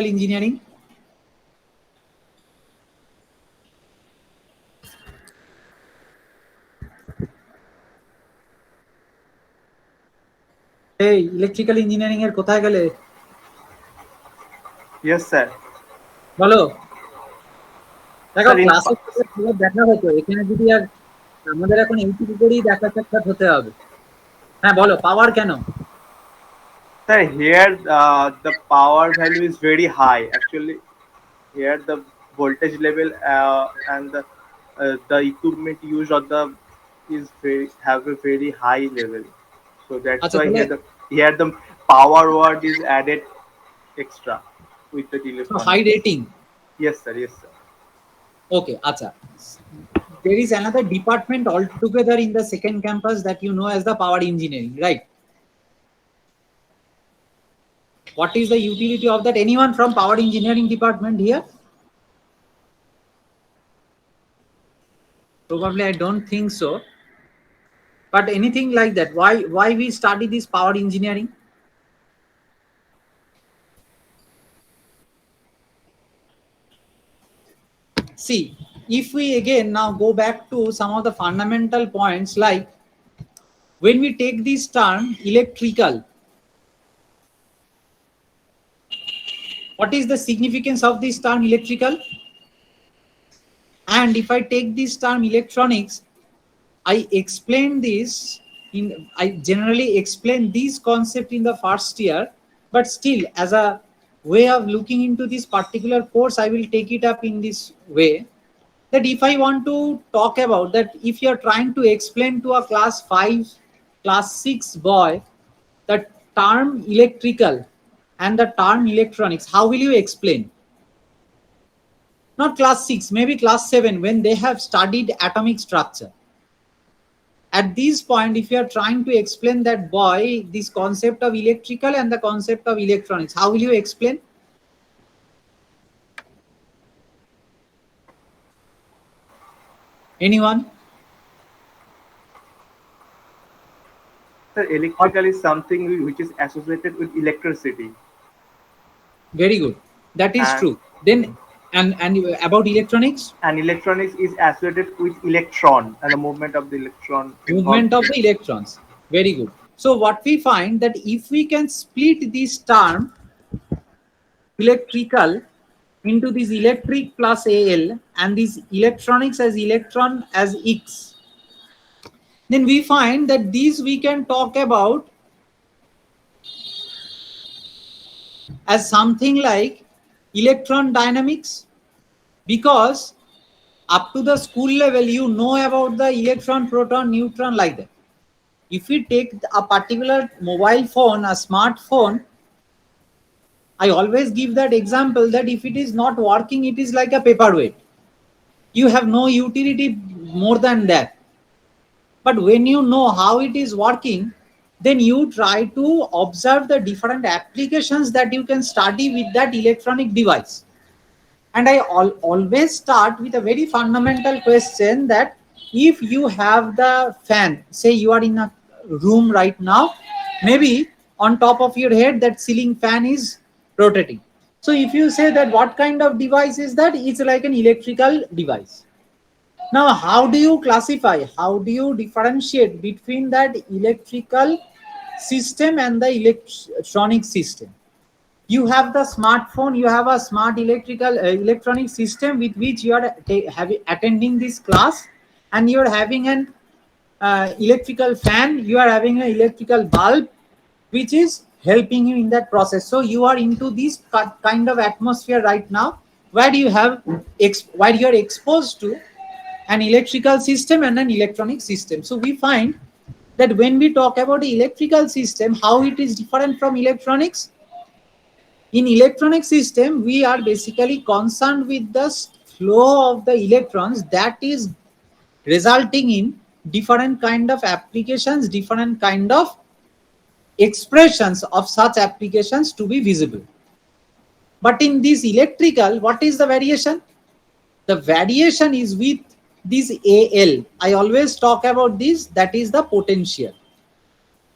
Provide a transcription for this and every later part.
engineering? Hey, electrical engineering এর কোথায় গেলে? Yes, sir. বলো। দেখো Sir, ক্লাসে দেখা হতো, এখানে যদি আর আমাদের এখন এইটুকু করেই দেখা সাক্ষাৎ হতে হবে। হ্যাঁ বলো, পাওয়ার কেন? sir, here the power value is very high. Actually, here the voltage level and the equipment used on the is very have a very high level. So that's আচ্ছা why তাহলে here the power word is added extra with the high electronics. Rating. Yes, sir. Yes, sir. Okay, acha. There is another department altogether in the second campus that you know as the power engineering, right? What is the utility of that? Anyone from power engineering department here? Probably I don't think so. But anything like that? Why we study this power engineering? See, if we again now go back to some of the fundamental points, like when we take this term electrical, what is the significance of this term electrical? And if I take this term electronics, I generally explain this concept in the first year, but still as a way of looking into this particular course, I will take it up in this way, that if I want to talk about that, if you are trying to explain to a class 5, class 6 boy the term electrical and the term electronics, how will you explain? Not class 6, maybe class 7, when they have studied atomic structure. At this point, if you are trying to explain that boy this concept of electrical and the concept of electronics, how will you explain? Anyone? Sir, electrical is something which is associated with electricity, Very good. That is and true. Then, and about electronics? and electronics is associated with electron and the movement of the electron involved Movement of there. the electrons. Very good. So what we find that if we can split this term electrical into this electric plus Al and this electronics as electron as X, then we find that these we can talk about as something like electron dynamics, because up to the school level you know about the electron, proton, neutron, like that. If we take a particular mobile phone, a smartphone, I always give that example that if it is not working, it is like a paperweight. You have no utility more than that. But when you know how it is working, then you try to observe the different applications that you can study with that electronic device. And I always start with a very fundamental question, that if you have the fan, say you are in a room right now, maybe on top of your head that ceiling fan is rotating. So if you say that what kind of device is that, it's like an electrical device. Now how do you classify, how do you differentiate between that electrical system and the electronic system? You have the smartphone, you have a smart electronic system with which you are attending this class, and you are having an electrical fan, you are having an electrical bulb which is helping you in that process. So you are into this kind of atmosphere right now, where you have where you are exposed to an electrical system and an electronic system. So we find that when we talk about the electrical system, how it is different from electronics. In electronic system, we are basically concerned with the flow of the electrons that is resulting in different kind of applications, different kind of expressions of such applications to be visible. But in this electrical, what is the variation? The variation is with this Al. I always talk about this, that is the potential.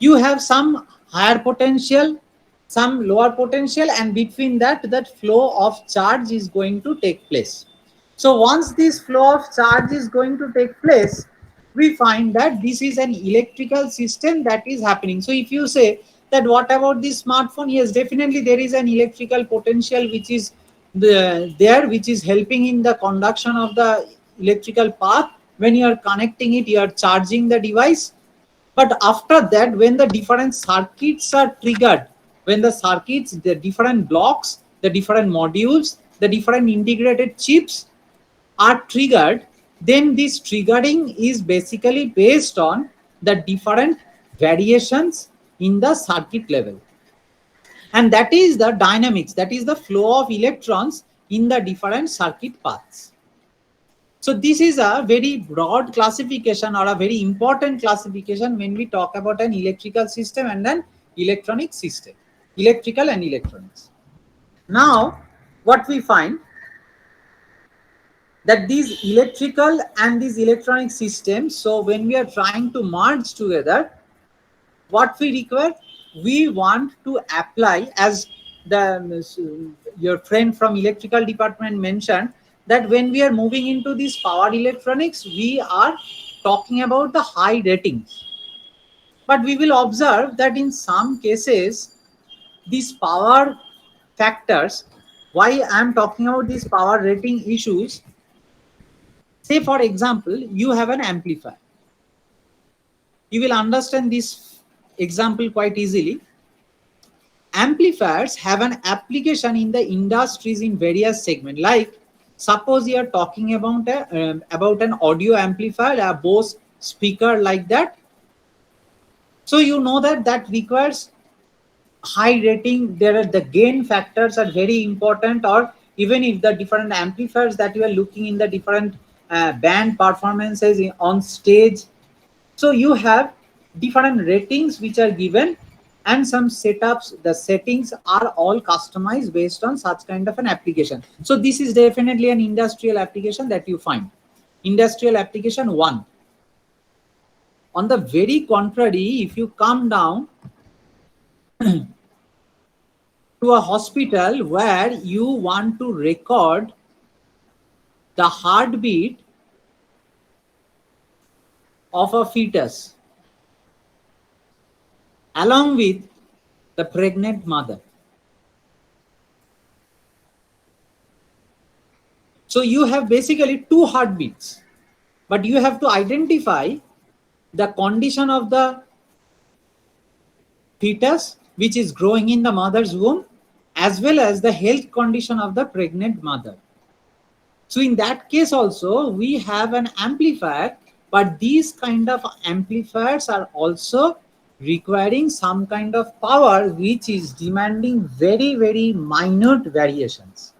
You have some higher potential, some lower potential, and between that flow of charge is going to take place. So once this flow of charge is going to take place, we find that this is an electrical system that is happening. So if you say that what about this smartphone, yes, definitely there is an electrical potential which is there, which is helping in the conduction of the electrical path. When you are connecting it, you are charging the device. But after that, when the different circuits are triggered, when the circuits, the different blocks, the different modules, the different integrated chips are triggered, then this triggering is basically based on the different variations in the circuit level. And that is the dynamics, that is the flow of electrons in the different circuit paths. So this is a very broad classification, or a very important classification, when we talk about an electrical system and an electronic system, electrical and electronics. Now, what we find that these electrical and these electronic systems, so when we are trying to merge together, what we require, we want to apply, as your friend from electrical department mentioned, that when we are moving into this power electronics, we are talking about the high ratings. But we will observe that in some cases, these power factors, why I am talking about these power rating issues, say for example, you have an amplifier. You will understand this example quite easily. Amplifiers have an application in the industries in various segments. Like suppose you are talking about an audio amplifier, a Bose speaker like that. So you know that requires high rating. There are the gain factors are very important, or even if the different amplifiers that you are looking in the different band performances on stage, so you have different ratings which are given, and some setups, the settings are all customized based on such kind of an application. So this is definitely an industrial application that you find. Industrial application 1. On the very contrary, if you come down to a hospital where you want to record the heartbeat of a fetus along with the pregnant mother. So you have basically two heartbeats, but you have to identify the condition of the fetus which is growing in the mother's womb, as well as the health condition of the pregnant mother. So in that case also, we have an amplifier, but these kind of amplifiers are also requiring some kind of power which is demanding very, very minute variations.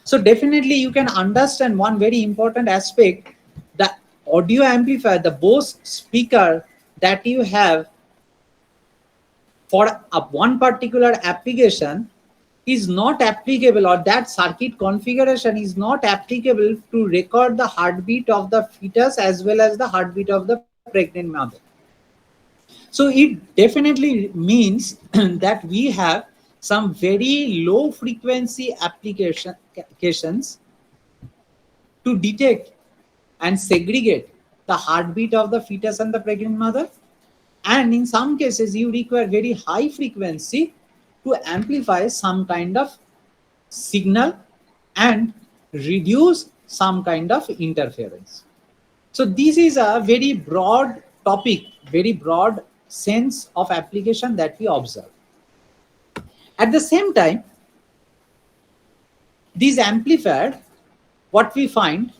So definitely you can understand one very important aspect, the audio amplifier, the Bose speaker that you have for one particular application is not applicable, or that circuit configuration is not applicable to record the heartbeat of the fetus as well as the heartbeat of the pregnant mother. So it definitely means that we have some very low frequency applications to detect and segregate the heartbeat of the fetus and the pregnant mother. And in some cases, you require very high frequency to amplify some kind of signal and reduce some kind of interference. So this is a very broad topic, very broad sense of application that we observe. At the same time, these amplifiers, what we find,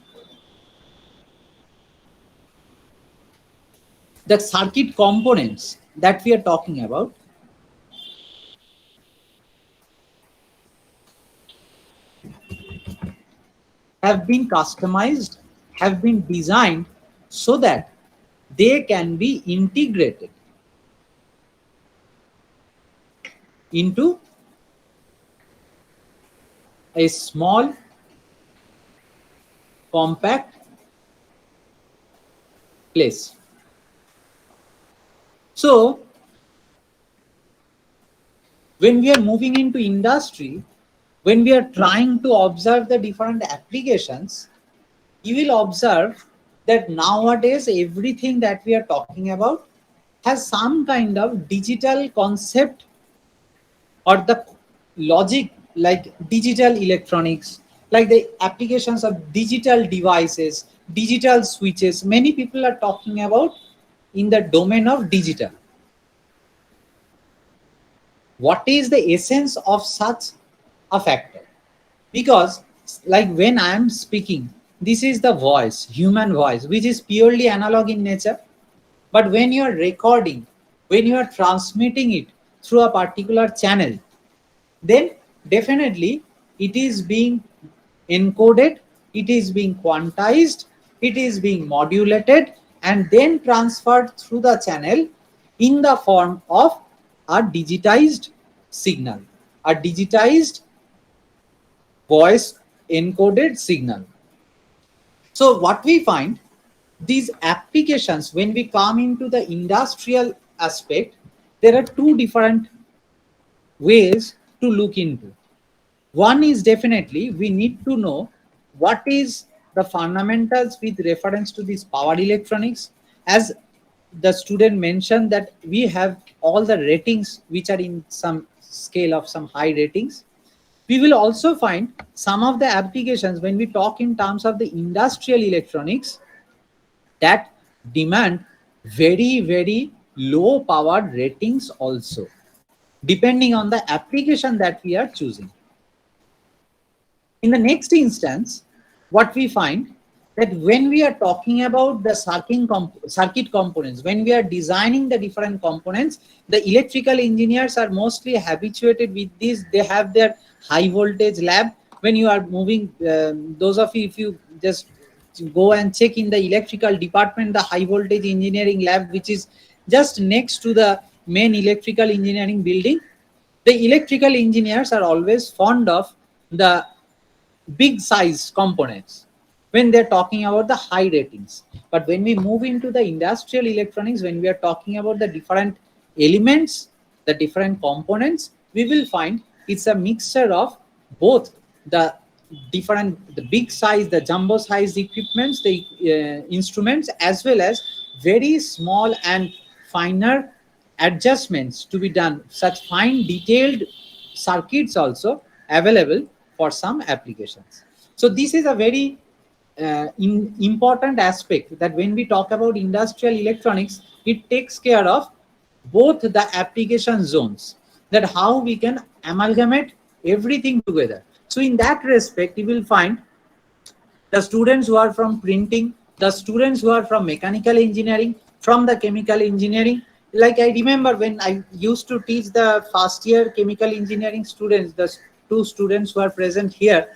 the circuit components that we are talking about, have been customized, have been designed so that they can be integrated into a small, compact place. So When we are moving into industry, when we are trying to observe the different applications, you will observe that nowadays everything that we are talking about has some kind of digital concept or the logic, like digital electronics, like the applications of digital devices, digital switches. Many people are talking about in the domain of digital. What is the essence of such a factor? Because like when I am speaking, this is the voice, human voice, which is purely analog in nature. But when you are recording, when you are transmitting it through a particular channel, then definitely it is being encoded, it is being quantized, it is being modulated, and then transferred through the channel in the form of a digitized signal, a digitized voice encoded signal. So what we find, these applications, when we come into the industrial aspect, there are two different ways to look into. One is definitely we need to know what is the fundamentals with reference to this power electronics. As the student mentioned that we have all the ratings which are in some scale of some high ratings. We will also find some of the applications when we talk in terms of the industrial electronics that demand very, very low power ratings also, depending on the application that we are choosing. In the next instance, what we find that when we are talking about the circuit components, when we are designing the different components, the electrical engineers are mostly habituated with this. They have their high voltage lab. When you are moving, those of you, if you just go and check in the electrical department, the high voltage engineering lab, which is just next to the main electrical engineering building, the electrical engineers are always fond of the big size components when they're talking about the high ratings. But when we move into the industrial electronics, when we are talking about the different elements, the different components, we will find it's a mixture of both the different, the big size, the jumbo size equipments, the instruments, as well as very small and finer adjustments to be done, such fine detailed circuits also available for some applications. So this is a very important aspect, that when we talk about industrial electronics, it takes care of both the application zones, that how we can amalgamate everything together. So in that respect, you will find the students who are from printing, the students who are from mechanical engineering, from the chemical engineering. Like I remember when I used to teach the first year chemical engineering students, the two students who are present here,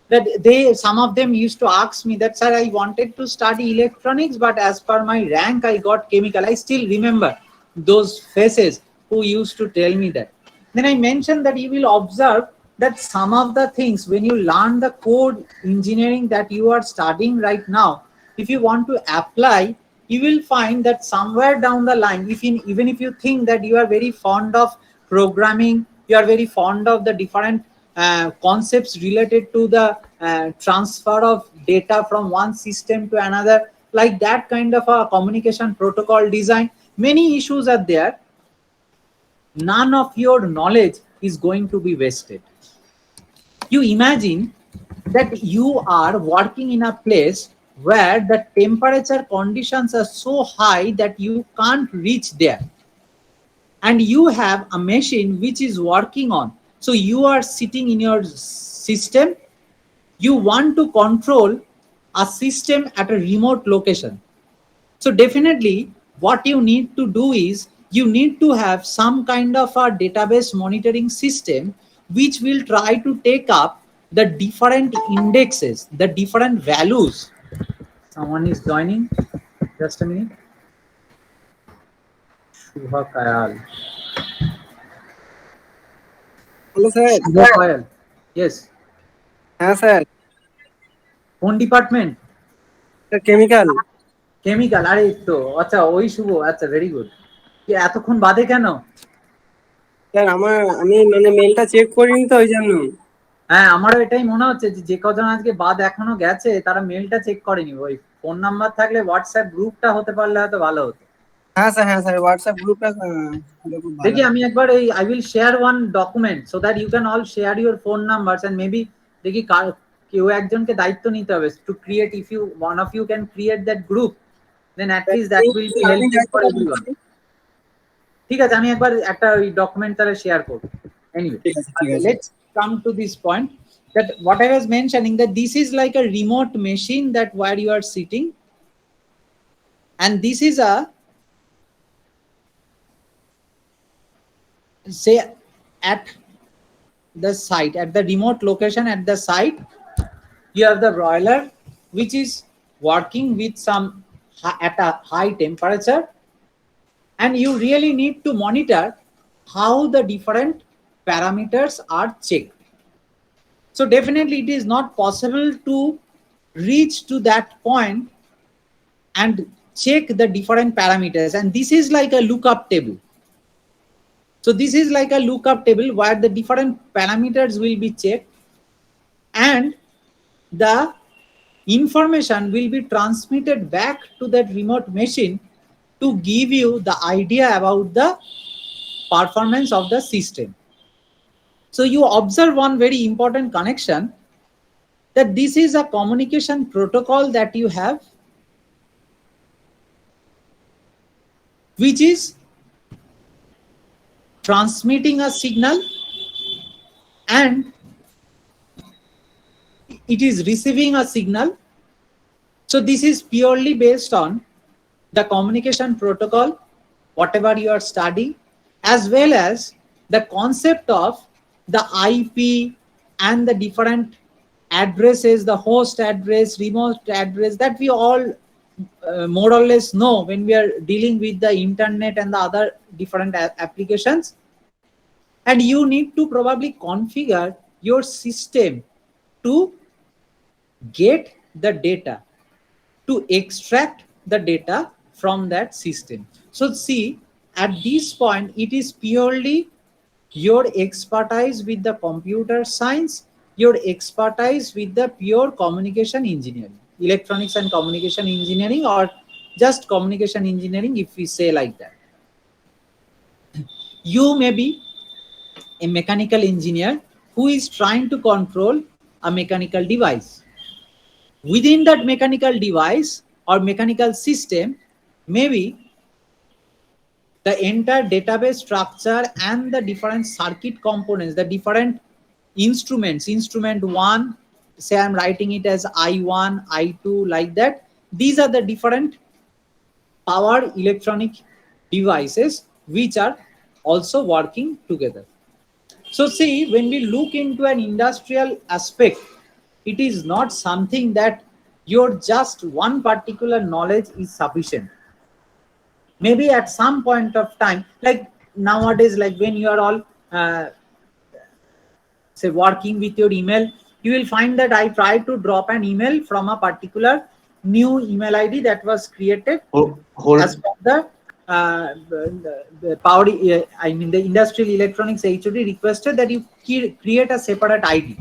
that they, some of them used to ask me that, sir, I wanted to study electronics, but as per my rank I got chemical. I still remember those faces who used to tell me that. Then I mentioned that you will observe that some of the things, when you learn the code engineering that you are studying right now, if you want to apply, you will find that somewhere down the line, if in, even if you think that you are very fond of programming, you are very fond of the different concepts related to the transfer of data from one system to another, like that kind of a communication protocol design, many issues are there. None of your knowledge is going to be wasted. You imagine that you are working in a place where the temperature conditions are so high that you can't reach there, and you have a machine which is working on. So you are sitting in your system, you want to control a system at a remote location. So definitely what you need to do is you need to have some kind of a database monitoring system which will try to take up the different indexes, the different values. Someone is joining. Just a minute. Shubha Kayal. Hello sir. Shubha Kayal. Yes. হ্যাঁ sir, কোন department? Chemical. Chemical. আরে তো আচ্ছা, ওই শুভ, আচ্ছা very good. এতক্ষণ বাদে কেন? স্যার আমি মানে মেলটা চেক করিনি তো ওই জন্য। হ্যাঁ, আমারও এটাই মনে হচ্ছে যে যে কজন আজকে বাদ এখনো গেছে তারা মেলটা চেক করেনি। ওই ফোন নাম্বার থাকলে হোয়াটসঅ্যাপ গ্রুপটা হতে পারলে হয়তো ভালো হতো। হ্যাঁ স্যার হোয়াটসঅ্যাপ গ্রুপটা হলে খুব ভালো দেখি হয়। আমি একবার এই I will share one document so that you can all share your phone numbers and maybe দেখি কেউ একজনকে দায়িত্ব নিতে হবে to create, if you one of you can create that group then at least that will be helpful for দায়িত্বটা everyone. নিচ্ছি। ঠিক আছে, আমি একবার একটা ওই ডকুমেন্ট তাহলে শেয়ার করব। Anyway, ঠিক আছে। let's come to this point that what I was mentioning, that this is like a remote machine that where you are sitting, and this is a, say, at the site, at the remote location at the site, you have the broiler which is working with some at a high temperature, and you really need to monitor how the different parameters are checked. So definitely it is not possible to reach to that point and check the different parameters, and this is like a lookup table. So this is like a lookup table where the different parameters will be checked, and the information will be transmitted back to that remote machine to give you the idea about the performance of the system. So you observe one very important connection, that this is a communication protocol that you have, which is transmitting a signal and it is receiving a signal. So this is purely based on the communication protocol, whatever you are studying, as well as the concept of the IP and the different addresses, the host address, remote address, that we all more or less know when we are dealing with the internet and the other different applications. And you need to probably configure your system to get the data, to extract the data from that system. So see, at this point, it is purely your expertise with the computer science, your expertise with the pure communication engineering, electronics and communication engineering, or just communication engineering, if we say like that. You may be a mechanical engineer who is trying to control a mechanical device. Within that mechanical device or mechanical system, maybe the entire database structure and the different circuit components, the different instruments, instrument 1, say I'm writing it as I1, I2, like that. These are the different power electronic devices which are also working together. So see, when we look into an industrial aspect, it is not something that your just one particular knowledge is sufficient. Maybe at some point of time, like nowadays, like when you are all say working with your email, you will find that I try to drop an email from a particular new email ID that was created as per the power. I mean, the industrial electronics HOD requested that you create a separate ID.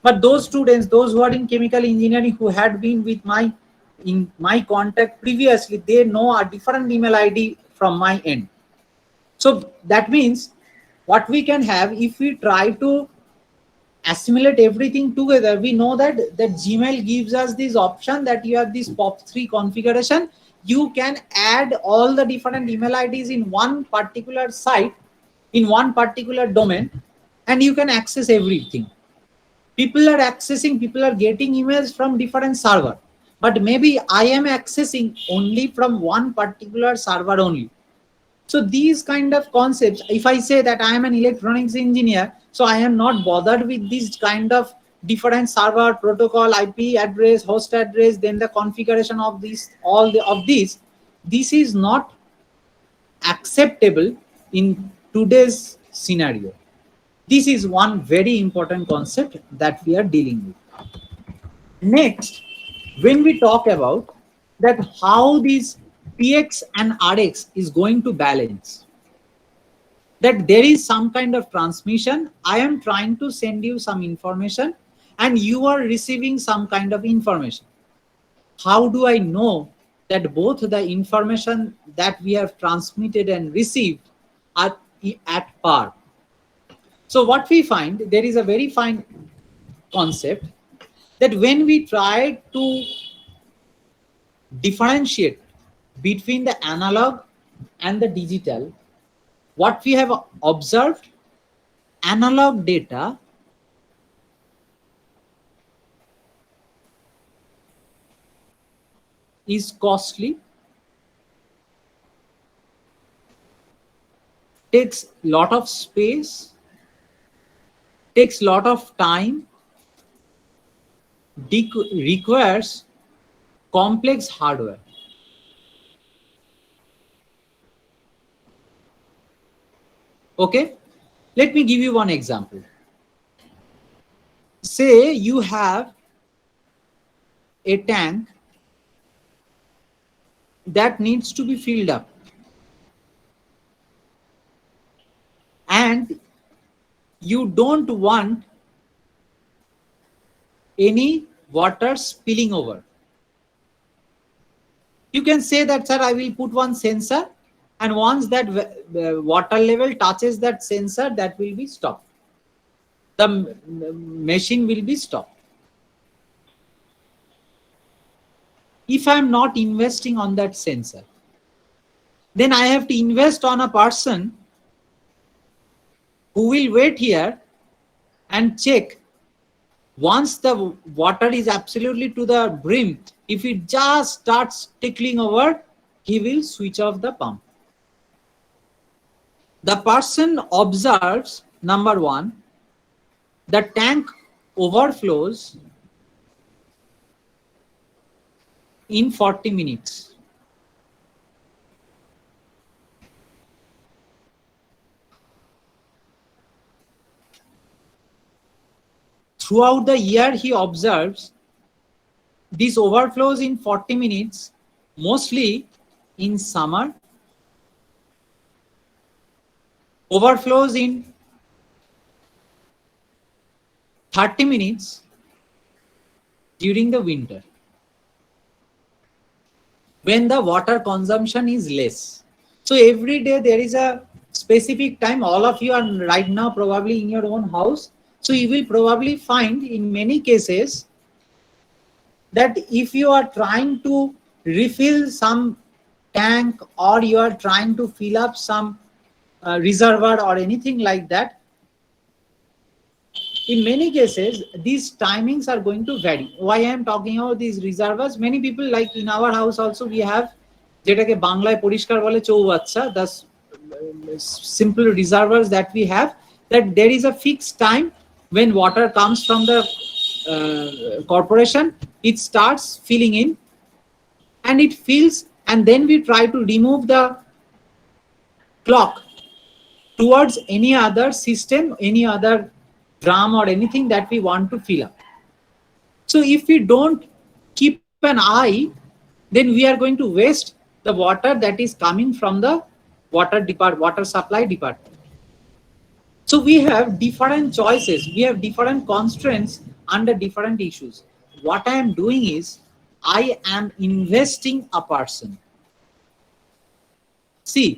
But those students, those who are in chemical engineering, who had been with in my contact previously, they know a different email ID from my end. So that means what we can have, if we try to assimilate everything together, we know that Gmail gives us this option that you have this POP3 configuration. You can add all the different email IDs in one particular site, in one particular domain, and you can access everything. People are getting emails from different server, but maybe I am accessing only from one particular server only. So these kind of concepts, if I say that I am an electronics engineer, so I am not bothered with this kind of different server, protocol, IP address, host address, then the configuration of these, this is not acceptable in today's scenario. This is one very important concept that we are dealing with. Next, when we talk about that how these PX and RX is going to balance. that there is some kind of transmission. I am trying to send you some information and you are receiving some kind of information. How do I know that both the information that we have transmitted and received are at par? So what we find, there is a very fine concept that when we try to differentiate between the analog and the digital, what we have observed, analog data is costly, takes lot of space, takes lot of time, requires complex hardware. Okay, let me give you one example. Say you have a tank that needs to be filled up, and you don't want any water spilling over. You can say that, sir, I will put one sensor, and once that water level touches that sensor, that will be stopped. The machine will be stopped. If I am not investing on that sensor, then I have to invest on a person who will wait here and check. Once the water is absolutely to the brim, if it just starts tickling over, he will switch off the pump. The person observes, number one, the tank overflows in 40 minutes. Throughout the year, he observes these overflows in 40 minutes, mostly in summer, overflows in 30 minutes during the winter, when the water consumption is less. So every day there is a specific time. All of you are right now probably in your own house. So you will probably find in many cases that if you are trying to refill some tank, or you are trying to fill up some reservoir or anything like that, in many cases these timings are going to vary. Why I am talking about these reservoirs? Many people, like in our house also, we have যেটাকে বাংলায় পরিষ্কার বলে চৌবাচ্চা, the simple reservoirs that we have, that there is a fixed time when water comes from the corporation, it starts filling in and it fills, and then we try to remove the clock towards any other system, any other drum or anything that we want to fill up. So if we don't keep an eye, then we are going to waste the water that is coming from the water supply department. So we have different choices, we have different constraints under different issues. What I am doing is I am investing a person. See,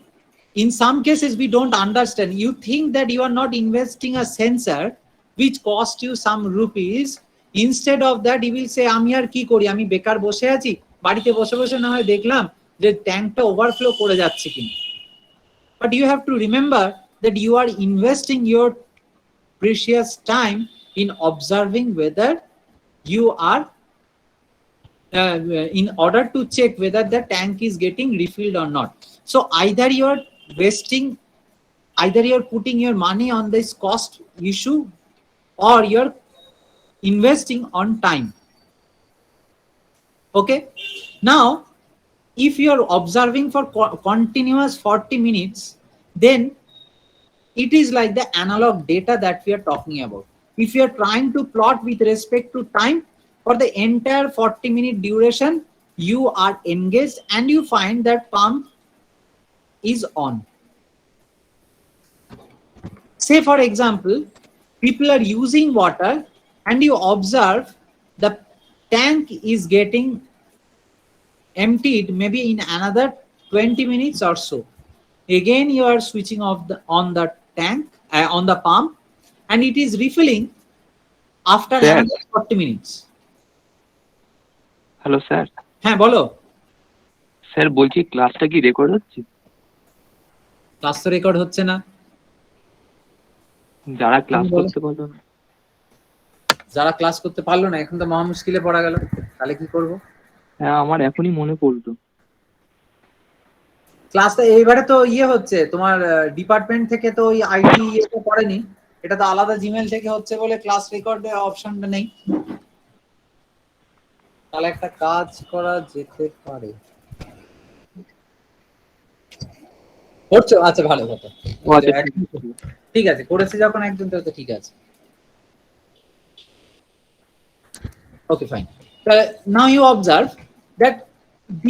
in some cases we don't understand. You think that you are not investing a sensor which cost you some rupees. Instead of that, you will say, আমি আর কি করি, আমি বেকার বসে আছি, বাড়িতে বসে বসে না হয় দেখলাম যে ট্যাঙ্কটা ওভারফ্লো করে যাচ্ছে কিনা। But you have to remember that you are investing your precious time in observing whether you are in order to check whether the tank is getting refilled or not. So either you are wasting, either you are putting your money on this cost issue, or you're investing on time. Okay, now if you are observing for continuous 40 minutes, then it is like the analog data that we are talking about. If you are trying to plot with respect to time for the entire 40-minute duration, you are engaged and you find that pump is on. say for example, people are using water and you observe the tank is getting emptied maybe in another 20 minutes or so. Again, you are switching off on the tank, on the pump, and it is refilling after Sir. another 40 minutes. Hello sir হ্যাঁ বলো। Sir বলছি ক্লাসটা কি record হচ্ছে? Class তো record হচ্ছে না। যারা ক্লাস তুমি বলো। করতে পারলো না, যারা ক্লাস করতে পারলো না এখন তো মহা মুশকিলে পড়া গেল, তাহলে কি করব? হ্যাঁ আমার এখনই মনে পড়লো। ক্লাসটা এইবারে তো হচ্ছে তোমার ডিপার্টমেন্ট থেকে তো ওই আইটি তো করেনি, এটা তো আলাদা জিমেল থেকে হচ্ছে বলে ক্লাস রেকর্ডের অপশনটা নেই। তাহলে একটা কাজ করা যেতে পারে। করছো? আচ্ছা ভালো কথা। ও আচ্ছা ঠিক আছে, করেছে যখন একজন তো ঠিক আছে। Okay, fine. Now you observe that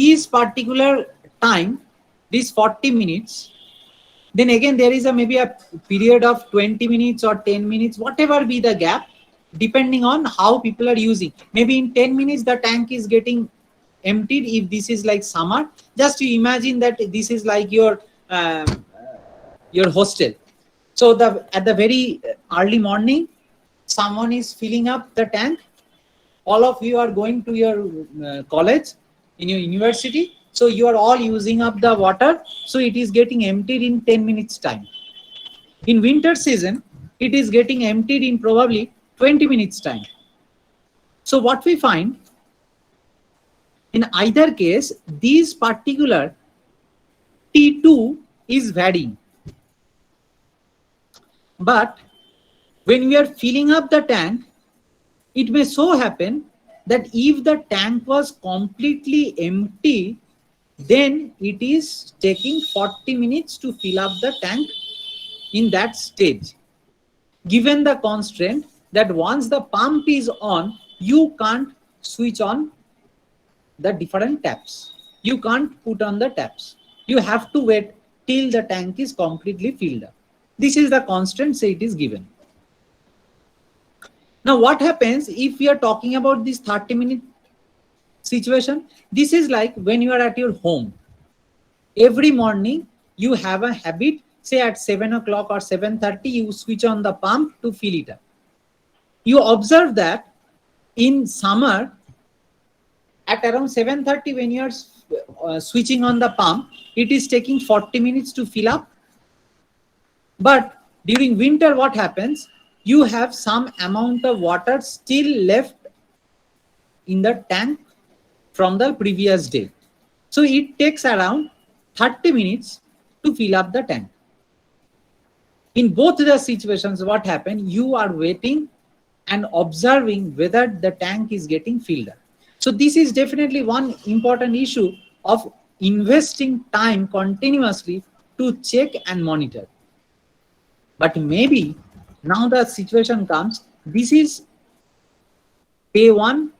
this particular time, this 40 minutes, then again there is maybe a period of 20 minutes or 10 minutes, whatever be the gap, depending on how people are using. Maybe in 10 minutes the tank is getting emptied if this is like summer. Just you imagine that this is like your hostel. So at the very early morning, someone is filling up the tank. All of you are going to your college, in your university, so you are all using up the water, so it is getting emptied in 10 minutes time. In winter season, it is getting emptied in probably 20 minutes time. So what we find, in either case, these particular T2 is varying. But when we are filling up the tank, it may so happen that if the tank was completely empty, then it is taking 40 minutes to fill up the tank in that stage. Given the constraint that once the pump is on, you can't switch on the different taps. You can't put on the taps. You have to wait till the tank is completely filled up. This is the constraint, say it is given. Now, what happens if we are talking about this 30-minute situation? This is like when you are at your home. Every morning, you have a habit, say at 7 o'clock or 7:30, you switch on the pump to fill it up. You observe that in summer, at around 7:30, when you are switching on the pump, it is taking 40 minutes to fill up. But during winter, what happens? You have some amount of water still left in the tank from the previous day. So it takes around 30 minutes to fill up the tank. In both the situations, what happened? You are waiting and observing whether the tank is getting filled up. So this is definitely one important issue of investing time continuously to check and monitor. But maybe now the situation comes, this is day 1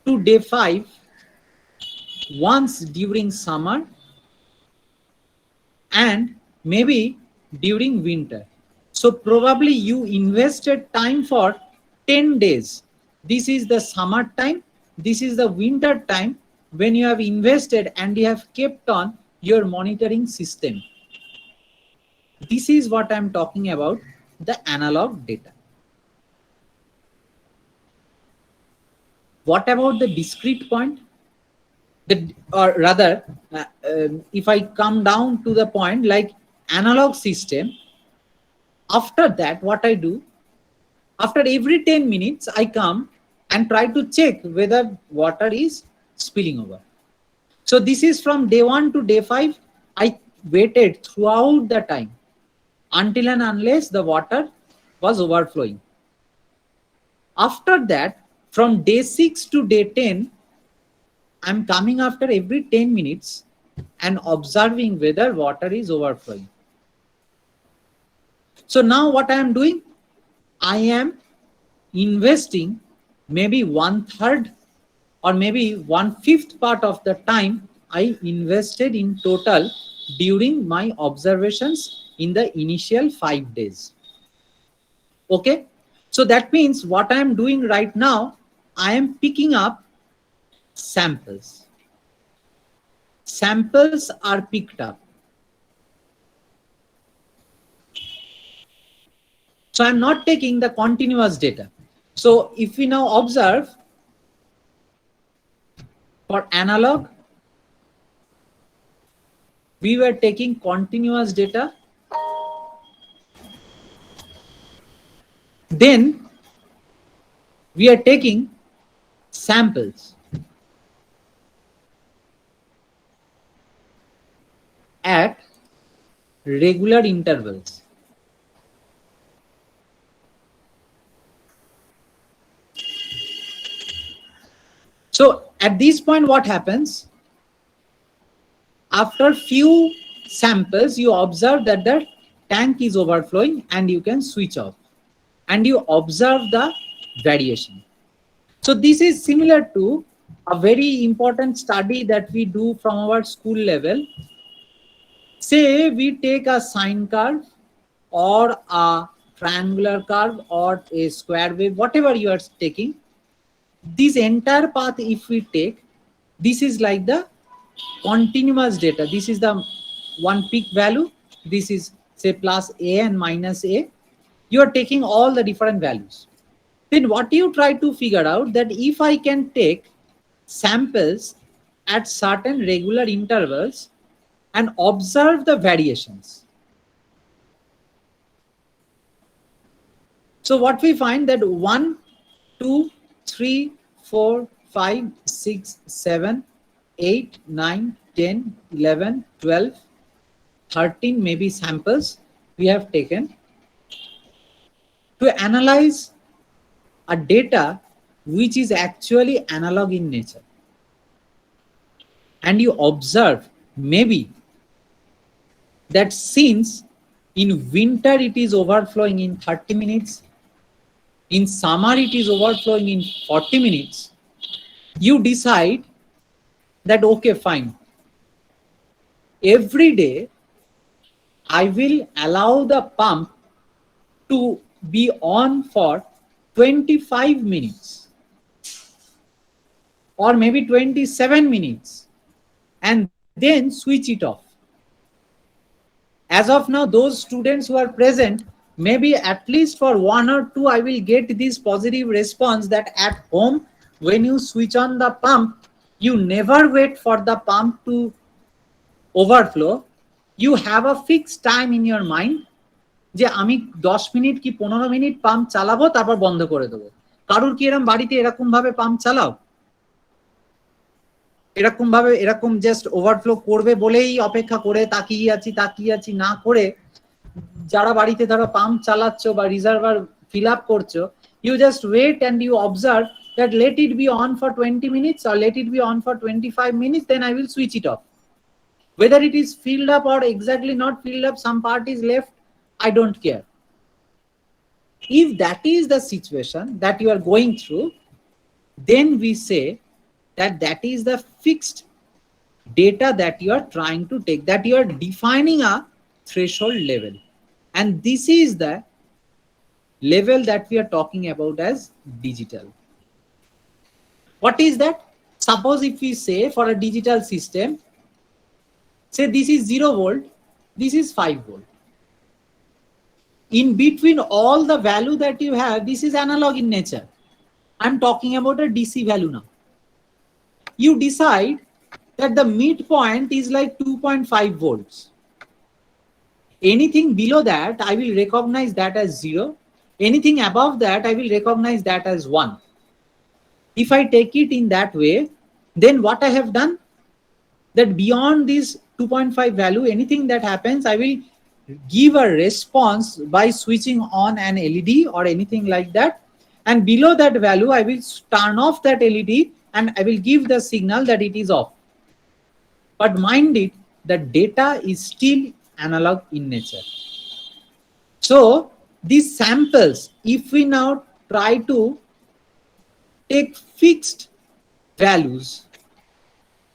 to day 5 once during summer and maybe during winter. So probably you invested time for 10 days. This is the summer time, this is the winter time when you have invested and you have kept on your monitoring system. This is what I'm talking about, the analog data. What about the discrete point? Or rather, if I come down to the point like analog system, after that, what I do, after every 10 minutes, I come and try to check whether water is spilling over. So this is from day 1 to day 5. I waited throughout the time until and unless the water was overflowing. After that, from day 6 to day 10, I'm coming after every 10 minutes and observing whether water is overflowing. So now what I am doing, I am investing maybe 1/3 or maybe 1/5 part of the time I invested in total during my observations in the initial 5 days. Okay, so that means what I am doing right now, I am picking up samples. Samples are picked up. So I'm not taking the continuous data. So if we now observe for analog, we were taking continuous data. Then we are taking samples at regular intervals. So at this point, what happens? After few samples, you observe that the tank is overflowing and you can switch off and you observe the variation. So this is similar to a very important study that we do from our school level. Say we take a sine curve or a triangular curve or a square wave, whatever you are taking. This entire path, if we take, this is like the continuous data. This is the one peak value. This is say plus a and minus a. You are taking all the different values. Then what you try to figure out that if I can take samples at certain regular intervals and observe the variations. So what we find that 1, 2, 3, 4, 5, 6, 7, 8, 9, 10, 11, 12, 13 maybe samples we have taken to analyze a data which is actually analog in nature. And you observe maybe that since in winter it is overflowing in 30 minutes, in summer it is overflowing in 40 minutes, you decide that okay, fine, every day I will allow the pump to be on for 25 minutes or maybe 27 minutes and then switch it off. As of now, those students who are present, maybe at least for 1 or 2, I will get this positive response that at home, when you switch on the pump, you never wait for the pump to overflow. You have a fixed time in your mind যে আমি 10 minute কি 15 minute pump চালাবো তারপর বন্ধ করে দেবো। কারুর কি এরকম বাড়িতে এরকম ভাবে পাম্প চালাও? এরকম ভাবে এরকম জাস্ট ওভারফ্লো করবে বলেই অপেক্ষা করে তাকিয়ে আছি না করে যারা বাড়িতে ধরো পাম্প চালাচ্ছ বা রিজার্ভার ফিল আপ করছো, you just wait and you observe that let it be on for 20 minutes or let it be on for 25 minutes, then I will switch it off. Whether it is filled up or exactly not filled up, some part is left, I don't care. If that is the situation that you are going through, then we say that that is the fixed data that you are trying to take, that you are defining a threshold level. And this is the level that we are talking about as digital. What is that? Suppose if we say for a digital system, say this is 0 volt, this is 5 volt. In between all the value that you have, this is analog in nature. I'm talking about a DC value now. You decide that the midpoint is like 2.5 volts. Anything below that, I will recognize that as 0. Anything above that, I will recognize that as 1. If I take it in that way, then what I have done, that beyond this 2.5 value, anything that happens, I will give a response by switching on an LED or anything like that. And below that value, I will turn off that LED and I will give the signal that it is off. But mind it, the data is still analog in nature. So these samples, if we now try to take fixed values,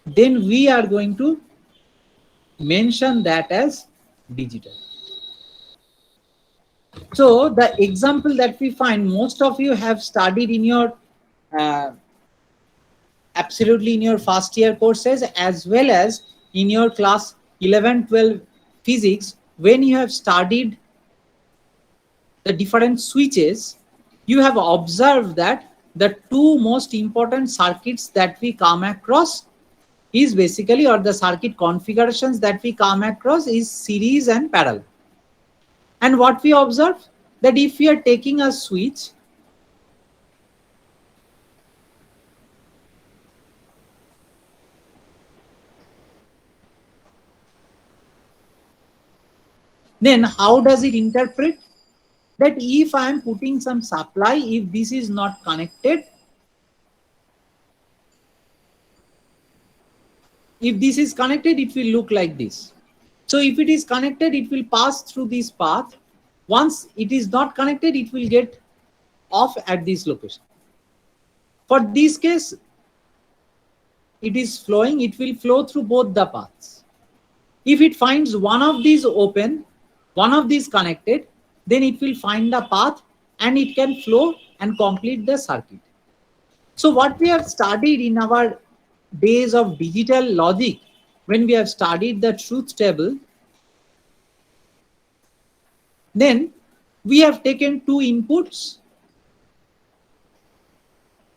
then we are going to mention that as digital. So the example that we find, most of you have studied in your uh, absolutely in your first year courses as well as in your class 11, 12 physics, when you have studied the different switches, you have observed that the two most important circuits that we come across is basically, or the circuit configurations that we come across is series and parallel. And what we observe, that if we are taking a switch, then how does it interpret? That if I am putting some supply, if this is not connected, if this is connected, it will look like this. So if it is connected, it will pass through this path. Once it is not connected, it will get off at this location. For this case, it is flowing, it will flow through both the paths. If it finds one of these open, one of these connected, then it will find the path and it can flow and complete the circuit. So what we have studied in our days of digital logic, when we have studied the truth table, then we have taken two inputs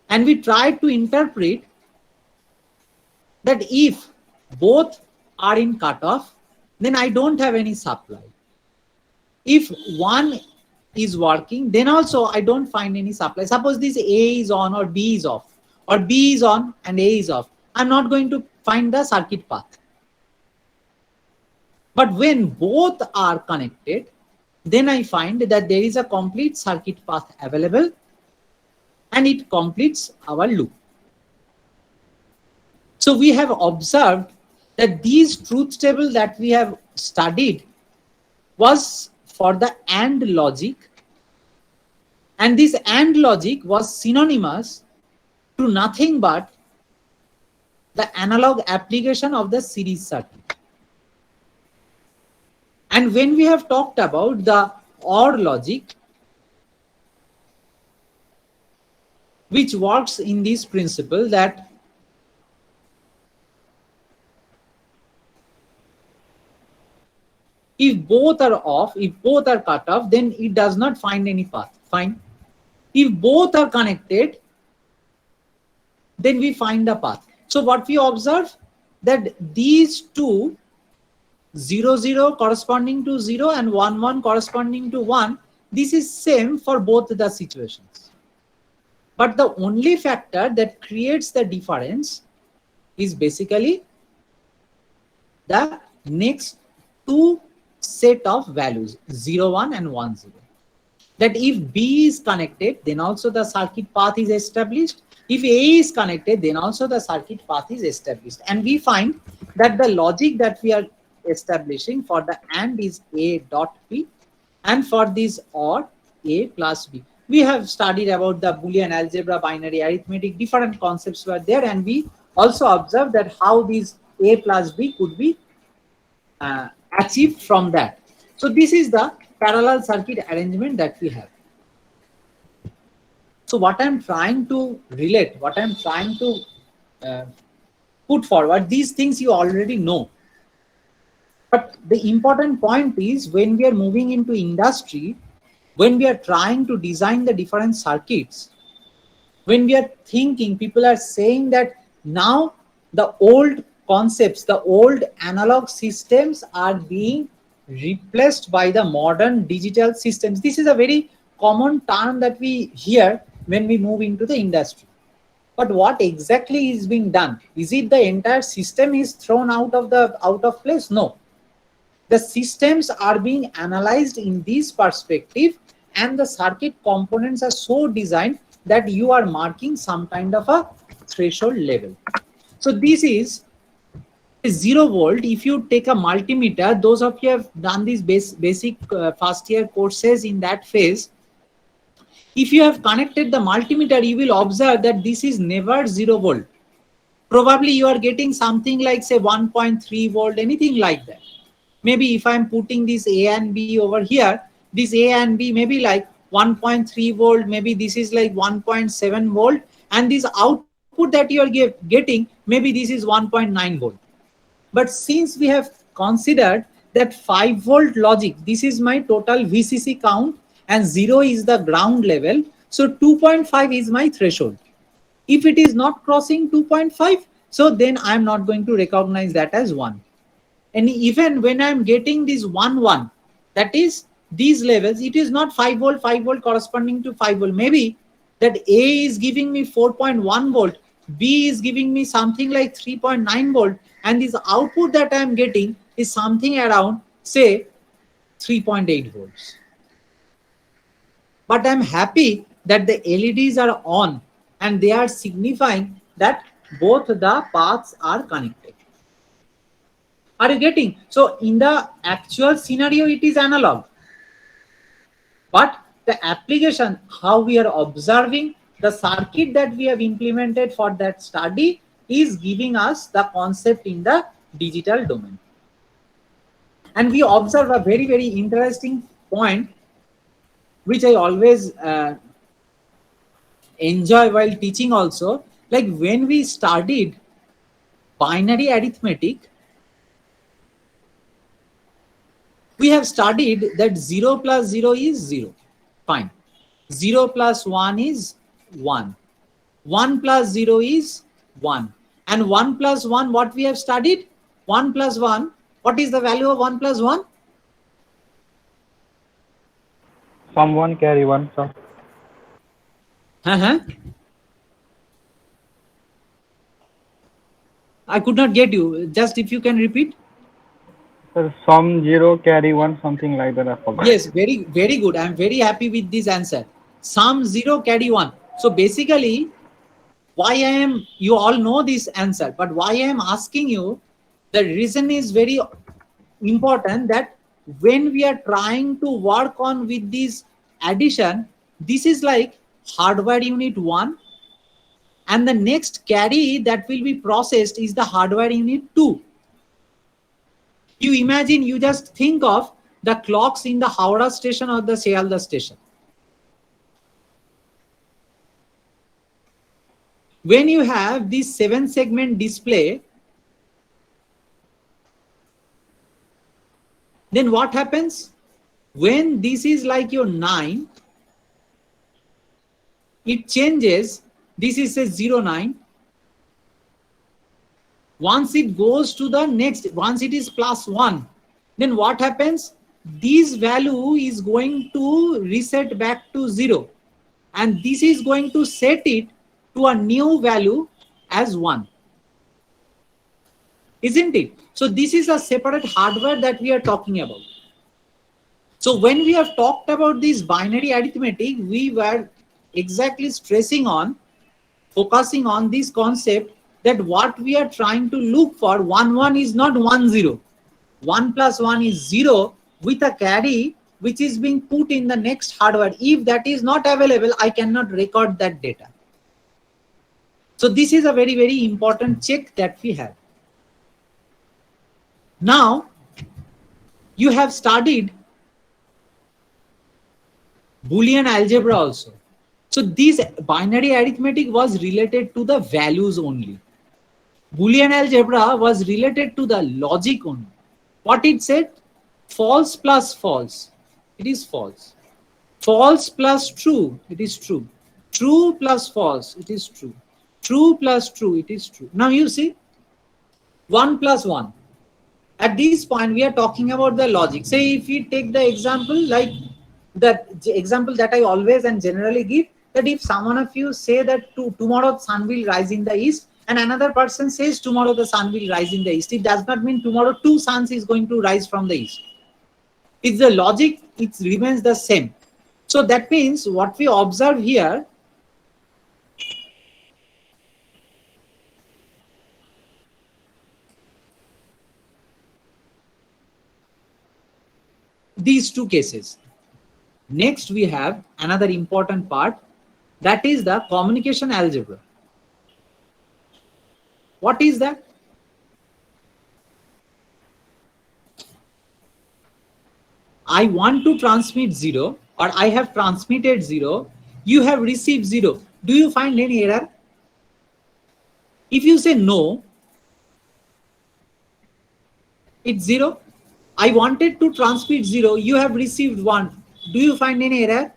and we tried to interpret that if both are in cutoff, then I don't have any supply. If one is working, then also I don't find any supply. Suppose this A is on or B is off, or B is on and A is off. I'm not going to find the circuit path. But when both are connected, then I find that there is a complete circuit path available and it completes our loop. So we have observed that these truth table that we have studied was for the AND logic, and this AND logic was synonymous to nothing but the analog application of the series circuit. And when we have talked about the OR logic, which works in this principle that if both are off, if both are cut off, then it does not find any path. Fine. If both are connected, then we find a path. So what we observe, that these two, 0, 0 corresponding to 0 and 1, 1 corresponding to 1, this is same for both the situations. But the only factor that creates the difference is basically the next two set of values, 0, 1 and 1, 0. That if B is connected, then also the circuit path is established. If A is connected, then also the circuit path is established. And we find that the logic that we are establishing for the AND is A dot B, and for this OR, A plus B. We have studied about the Boolean algebra, binary arithmetic, different concepts were there, and we also observed that how these A plus B could be achieved from that. So this is the parallel circuit arrangement that we have. So what I'm trying to relate, what I'm trying to put forward, these things you already know. But the important point is, when we are moving into industry, when we are trying to design the different circuits, when we are thinking, people are saying that now the old concepts, the old analog systems are being replaced by the modern digital systems. This is a very common term that we hear when we move into the industry. But what exactly is being done? Is it the entire system is thrown out of place? No. The systems are being analyzed in this perspective, and the circuit components are so designed that you are marking some kind of a threshold level. So this is 0 volt. If you take a multimeter, those of you have done these basic first year courses in that phase, if you have connected the multimeter, you will observe that this is never 0 volt. Probably you are getting something like, say, 1.3 volt, anything like that. Maybe if I'm putting this A and B over here, this A and B may be like 1.3 volt, maybe this is like 1.7 volt, and this output that you are getting, maybe this is 1.9 volt. But since we have considered that 5 volt logic, this is my total VCC count and 0 is the ground level, so 2.5 is my threshold. If it is not crossing 2.5, so then I am not going to recognize that as 1. And even when I am getting this 1, 1, that is these levels, it is not 5 volt corresponding to 5 volt. Maybe that A is giving me 4.1 volt, B is giving me something like 3.9 volt, and this output that I am getting is something around, say, 3.8 volts. But I'm happy that the LEDs are on and they are signifying that both the paths are connected. Are you getting? So in the actual scenario, it is analog. But the application, how we are observing the circuit that we have implemented for that study is giving us the concept in the digital domain. And we observe a very, very interesting point, which I always enjoy while teaching also. Like when we studied binary arithmetic, we have studied that 0 plus 0 is 0. Fine. 0 plus 1 is 1. 1 plus 0 is 1. And 1 plus 1, what we have studied? 1 plus 1. What is the value of 1 plus 1? Sum 1 carry 1, sir. I could not get you. Just if you can repeat. Sir, sum 0 carry 1, something like that. I forgot. Yes, very, very good. I'm very happy with this answer. Sum 0 carry 1. So basically, why I am, you all know this answer, but why I am asking you, the reason is very important that when we are trying to work on with this addition, this is like hardware unit 1, and the next carry that will be processed is the hardware unit 2. You imagine, you just think of the clocks in the Howrah station or the Sealdah station. When you have this 7-segment display, then what happens? When this is like your 9, it changes. This is a 09. Once it goes to the next, once it is plus 1, then what happens? This value is going to reset back to 0. And this is going to set it to a new value as 1. Isn't it? So this is a separate hardware that we are talking about. So when we have talked about this binary arithmetic, we were exactly stressing on, focusing on this concept that what we are trying to look for, 1, 1 is not 1, 0. 1 plus 1 is 0 with a carry which is being put in the next hardware. If that is not available, I cannot record that data. So this is a very, very important check that we have. Now, you have studied Boolean algebra also. So this binary arithmetic was related to the values only. Boolean algebra was related to the logic only. What it said? False plus false. It is false. False plus true. It is true. True plus false. It is true. True plus true. It is true. Now you see, 1 plus 1. At this point, we are talking about the logic. Say if we take the example, like the example that I always and generally give, that if someone of you say that tomorrow the sun will rise in the east, and another person says tomorrow the sun will rise in the east, it does not mean tomorrow 2 suns is going to rise from the east. It's the logic, it remains the same. So that means what we observe here, these two cases. Next, we have another important part, that is the communication algebra. What is that? I want to transmit 0 or I have transmitted 0, you have received 0. Do you find any error? If you say no, it's 0. I wanted to transmit 0, you have received 1. Do you find any error?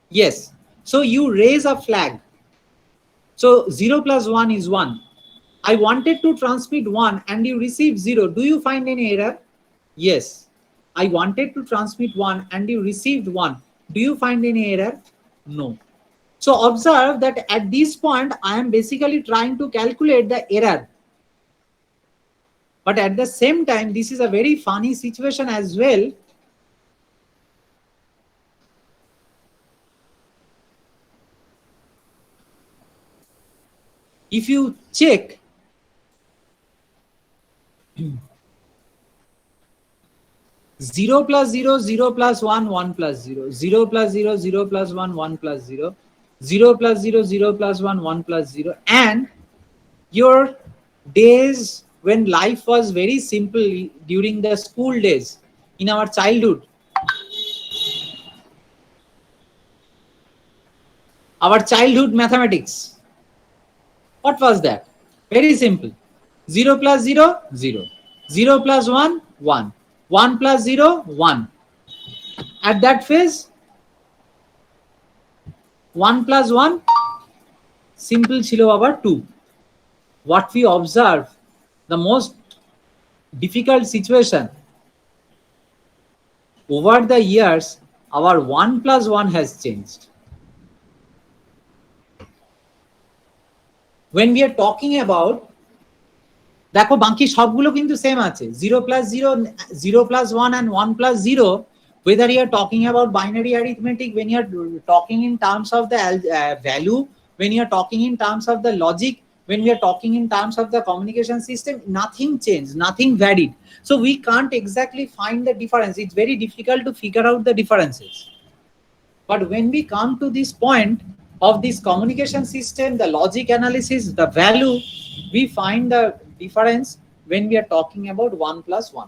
Yes. So you raise a flag. So 0 plus 1 is 1. I wanted to transmit 1 and you received 0. Do you find any error? Yes. I wanted to transmit 1 and you received 1. Do you find any error? No. So observe that at this point, I am basically trying to calculate the error. But at the same time, this is a very funny situation as well. If you check, zero plus zero, 0 plus 1, 1 plus 0, 0 plus 0, 0 plus 1, 1 plus 0, 0 plus 0, 0 plus 1, 1 plus 0, and your days when life was very simple during the school days in our childhood. Our childhood mathematics. What was that? Very simple. 0 plus 0, 0. 0 plus 1, 1. 1 plus 0, 1. At that phase, 1 plus 1, simple chilo baba 2. What we observe, the most difficult situation, over the years, our 1 plus 1 has changed. When we are talking about, দেখো বাকি সবগুলো কিন্তু same আছে, 0 plus 0, 0 plus 1 and 1 plus 0, whether you are talking about binary arithmetic, when you are talking in terms of the value, when you are talking in terms of the logic, when we are talking in terms of the communication system, nothing changed, nothing varied. So we can't exactly find the difference. It's very difficult to figure out the differences. But when we come to this point of this communication system, the logic analysis, the value, we find the difference when we are talking about 1 plus 1.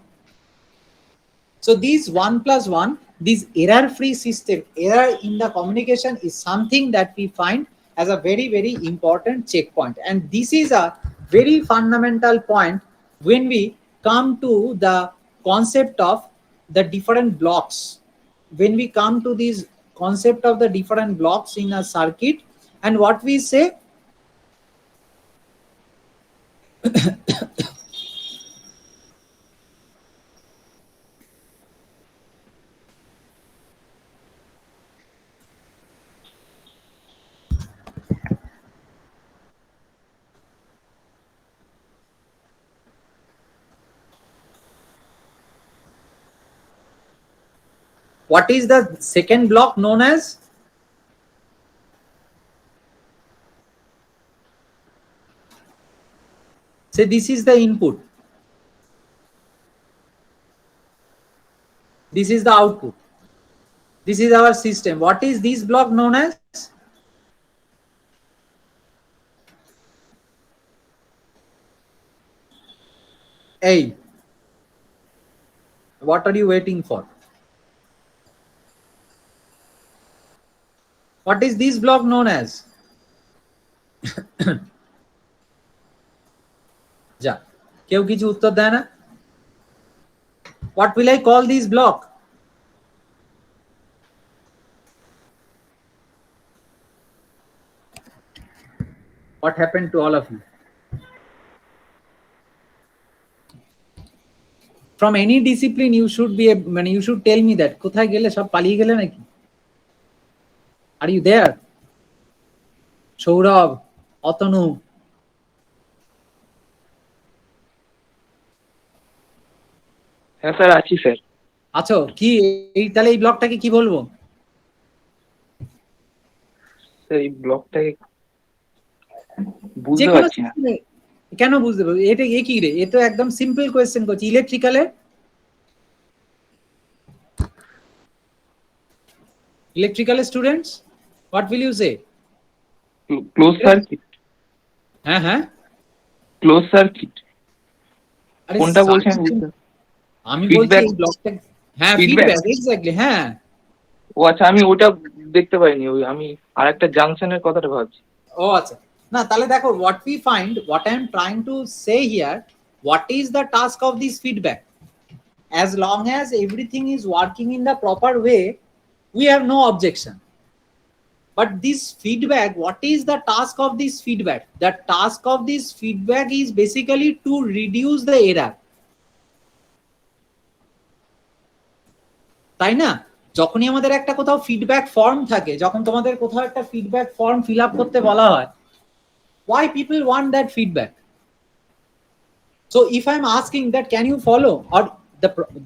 So these 1 plus 1, this error-free system, error in the communication is something that we find as a very, very important checkpoint. And this is a very fundamental point when we come to the concept of the different blocks. When we come to this concept of the different blocks in a circuit, and what we say, what is the second block known as? Say this is the input. This is the output. This is our system. What is this block known as? A. What are you waiting for? What is this block known as? Ja, কেউ কিছু উত্তর দেয় না? What will I call this block? What happened to all of you? From any discipline, you should be you should tell me that. কোথায় গেলে সব পালিয়ে গেলে নাকি? Are you there? Sourav, Atanu, হ্যাঁ স্যার আছি স্যার। আছো কি? এই তাহলে এই ব্লকটাকে কি বলবো? স্যার এই ব্লকটাকে যে বুঝতে কোনো পারছি না। কেন বুঝতে পারবো? এটা এ কি রে? এ তো একদম সিম্পল কোয়েশ্চেন করছি। Electrical students, what will you say? Close circuit. হ্যাঁ হ্যাঁ, ক্লোজ সার্কিট আরে কোনটা বলছেন? আমি বলছি এই ব্লকটা, হ্যাঁ Feedback? ফিডব্যাক এক্স্যাক্টলি হ্যাঁ ও আচ্ছা, আমি ওটা দেখতে পাইনি, ওই আমি আরেকটা জাংশনের কথাটা ভাবছি। ও আচ্ছা না তাহলে দেখো what we find what I am trying to say here what is the task of this feedback as long as everything is working in the proper way we have no objection but this feedback what is the task of this feedback the task of this feedback is basically to reduce the error তাই না যখনই আমাদের একটা কোথাও feedback form থাকে যখন তোমাদের কোথাও একটা ফিডব্যাক ফর্ম ফিল আপ করতে বলা হয় why people want that feedback so if I'm asking that can you follow or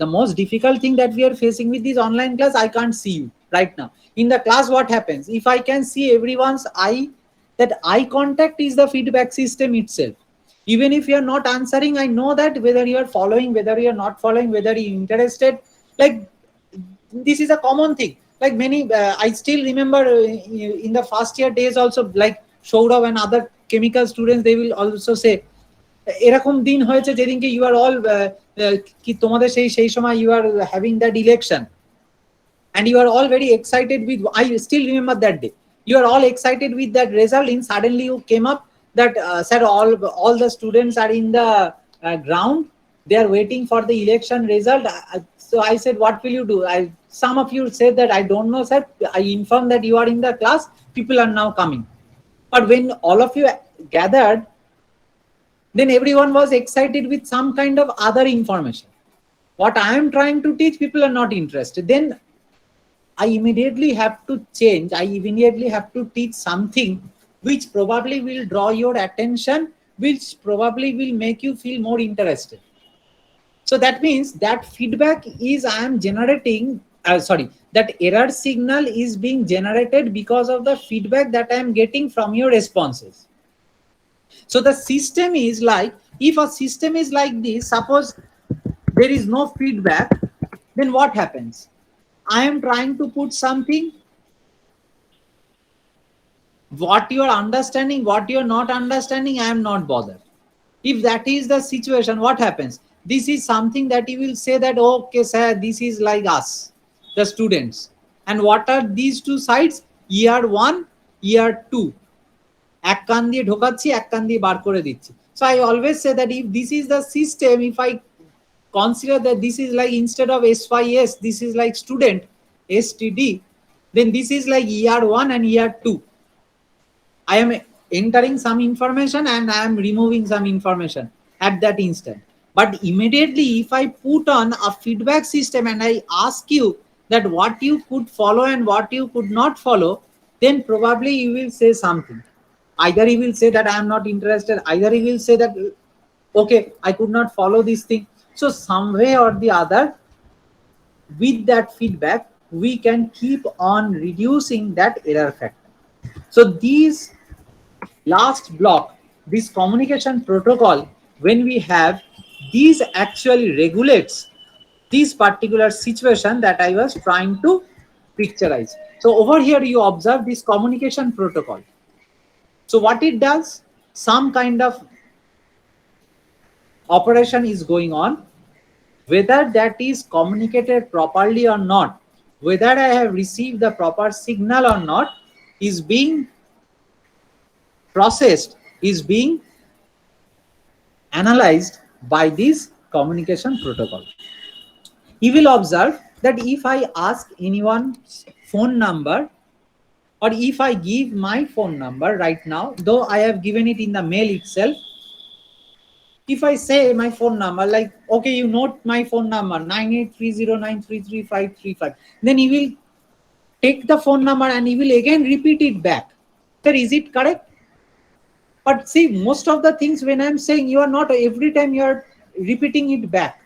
the most difficult thing that we are facing with this online class I can't see you right now in the class what happens if I can see everyone's eye that eye contact is the feedback system itself even if you are not answering I know that whether you are following whether you are not following whether you interested like this is a common thing like many I still remember in the first year days also like Shourav and other chemical students they will also say এরকম দিন হয়েছে যেদিনকে you R all কি তোমাদের সেই সেই সময় you are having that election and you are all very excited with I still remember that day you are all excited with that result and suddenly you came up that said all the students are in the ground they are waiting for the election result so I said what will you do some of you said that I don't know sir I informed that you are in the class people are now coming but when all of you gathered then everyone was excited with some kind of other information what I am trying to teach people are not interested then I immediately have to change I immediately have to teach something which probably will draw your attention which probably will make you feel more interested so that means that feedback is I am generating that error signal is being generated because of the feedback that I am getting from your responses so the system is like if a system is like this suppose there is no feedback then what happens I am trying to put something what you are understanding what you are not understanding I am not bothered if that is the situation what happens this is something that you will say that okay sir this is like us the students and what are these two sides year 1 year 2 এক কান দিয়ে ঢোকাচ্ছি এক কান দিয়ে বার করে দিচ্ছি so I always say that if this is the system if I consider that this is like instead of SYS this is like student STD then this is like year 1 and year 2 I am entering some information and I am removing some information at that instant but immediately if I put on a feedback system and I ask you that what you could follow and what you could not follow then probably you will say something either he will say that I am not interested either he will say that okay I could not follow this thing so some way or the other with that feedback we can keep on reducing that error factor so these last block this communication protocol when we have these actually regulates this particular situation that I was trying to picturize so over here you observe this communication protocol so what it does some kind of operation is going on whether that is communicated properly or not whether I have received the proper signal or not is being processed is being analyzed by this communication protocol you will observe that if I ask anyone's phone number or if I give my phone number right now though I have given it in the mail itself if I say my phone number like okay you note my phone number 9830933535 then he will take the phone number and he will again repeat it back sir is it correct but see most of the things when I'm saying you are not every time you are repeating it back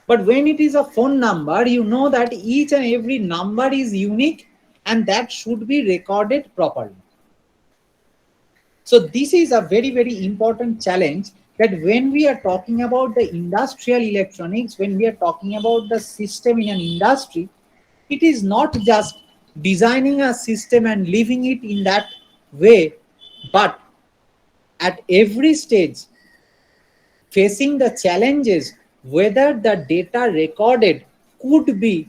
but when it is a phone number you know that each and every number is unique and that should be recorded properly so this is a very very important challenge that when we are talking about the industrial electronics when we are talking about the system in an industry it is not just designing a system and leaving it in that way but at every stage facing the challenges whether the data recorded could be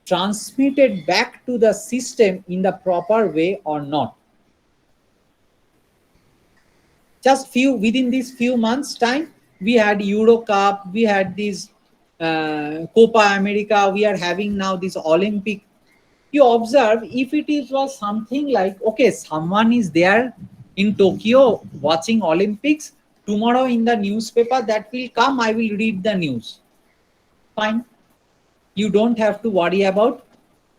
transmitted back to the system in the proper way or not. Just within these few months time, we had Euro Cup, we had this Copa America, we are having now this Olympic. You observe, if was something like, okay, someone is there in Tokyo watching Olympics, tomorrow in the newspaper that will come, I will read the news. Fine. You don't have to worry about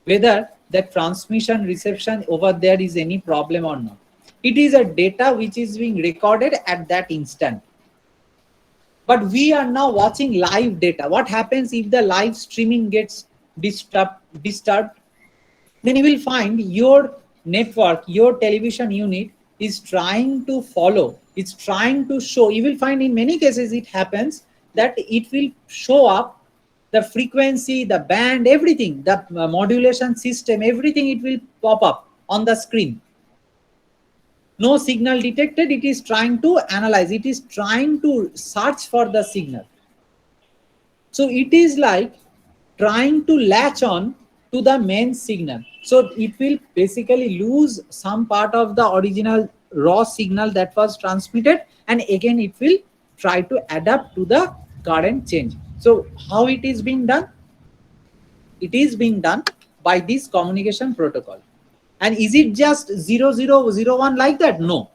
whether the transmission reception over there is any problem or not. It is a data which is being recorded at that instant. But we are now watching live data. What happens if the live streaming gets disturbed? Then you will find your network, your television unit is trying to follow, it's trying to show. You will find in many cases it happens that it will show up the frequency, the band, everything, the modulation system, everything, it will pop up on the screen. No signal detected, it is trying to analyze, it is trying to search for the signal. So it is like trying to latch on to the main signal. So it will basically lose some part of the original raw signal that was transmitted, and again it will try to adapt to the current change. So how it is being done? It is being done by this communication protocol. And is it just 0001 like that? No.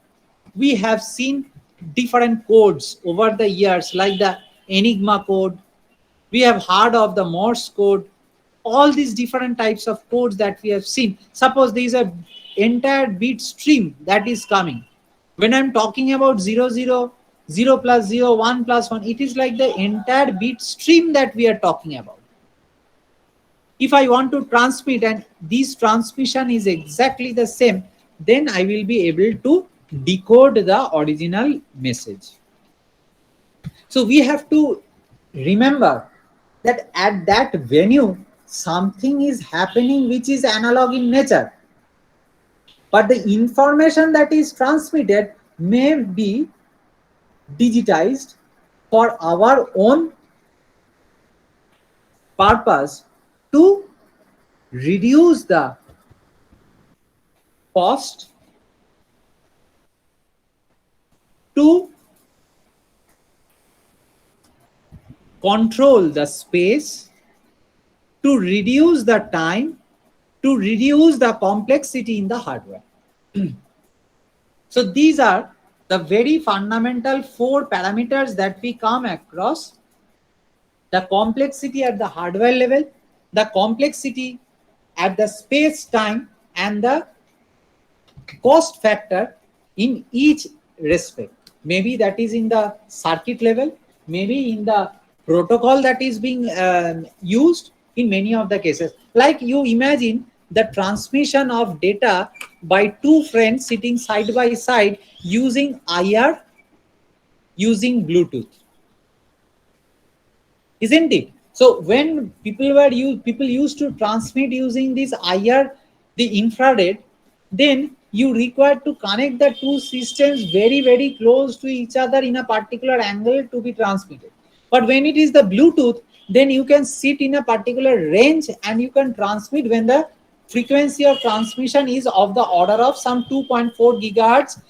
We have seen different codes over the years, like the Enigma code. We have heard of the Morse code. All these different types of codes that we have seen. Suppose there is a entire bit stream that is coming. When I'm talking about 0, 0, 0 plus 0, 1 plus 1, it is like the entire bit stream that we are talking about. If I want to transmit and this transmission is exactly the same, then I will be able to decode the original message. So we have to remember that at that venue, something is happening which is analog in nature. But the information that is transmitted may be digitized for our own purpose to reduce the cost, to control the space, to reduce the time, to reduce the complexity in the hardware. So these are the very fundamental 4 parameters that we come across: the complexity at the hardware level, the complexity at the space time, and the cost factor in each respect. Maybe that is in the circuit level, maybe in the protocol that is being used in many of the cases. Like you imagine the transmission of data by 2 friends sitting side by side using IR, using Bluetooth. Isn't it? So when people used to transmit using this IR, the infrared, then you require to connect the 2 systems very, very close to each other in a particular angle to be transmitted. But when it is the Bluetooth, then you can sit in a particular range and you can transmit when the frequency of transmission is of the order of some 2.4 gigahertz,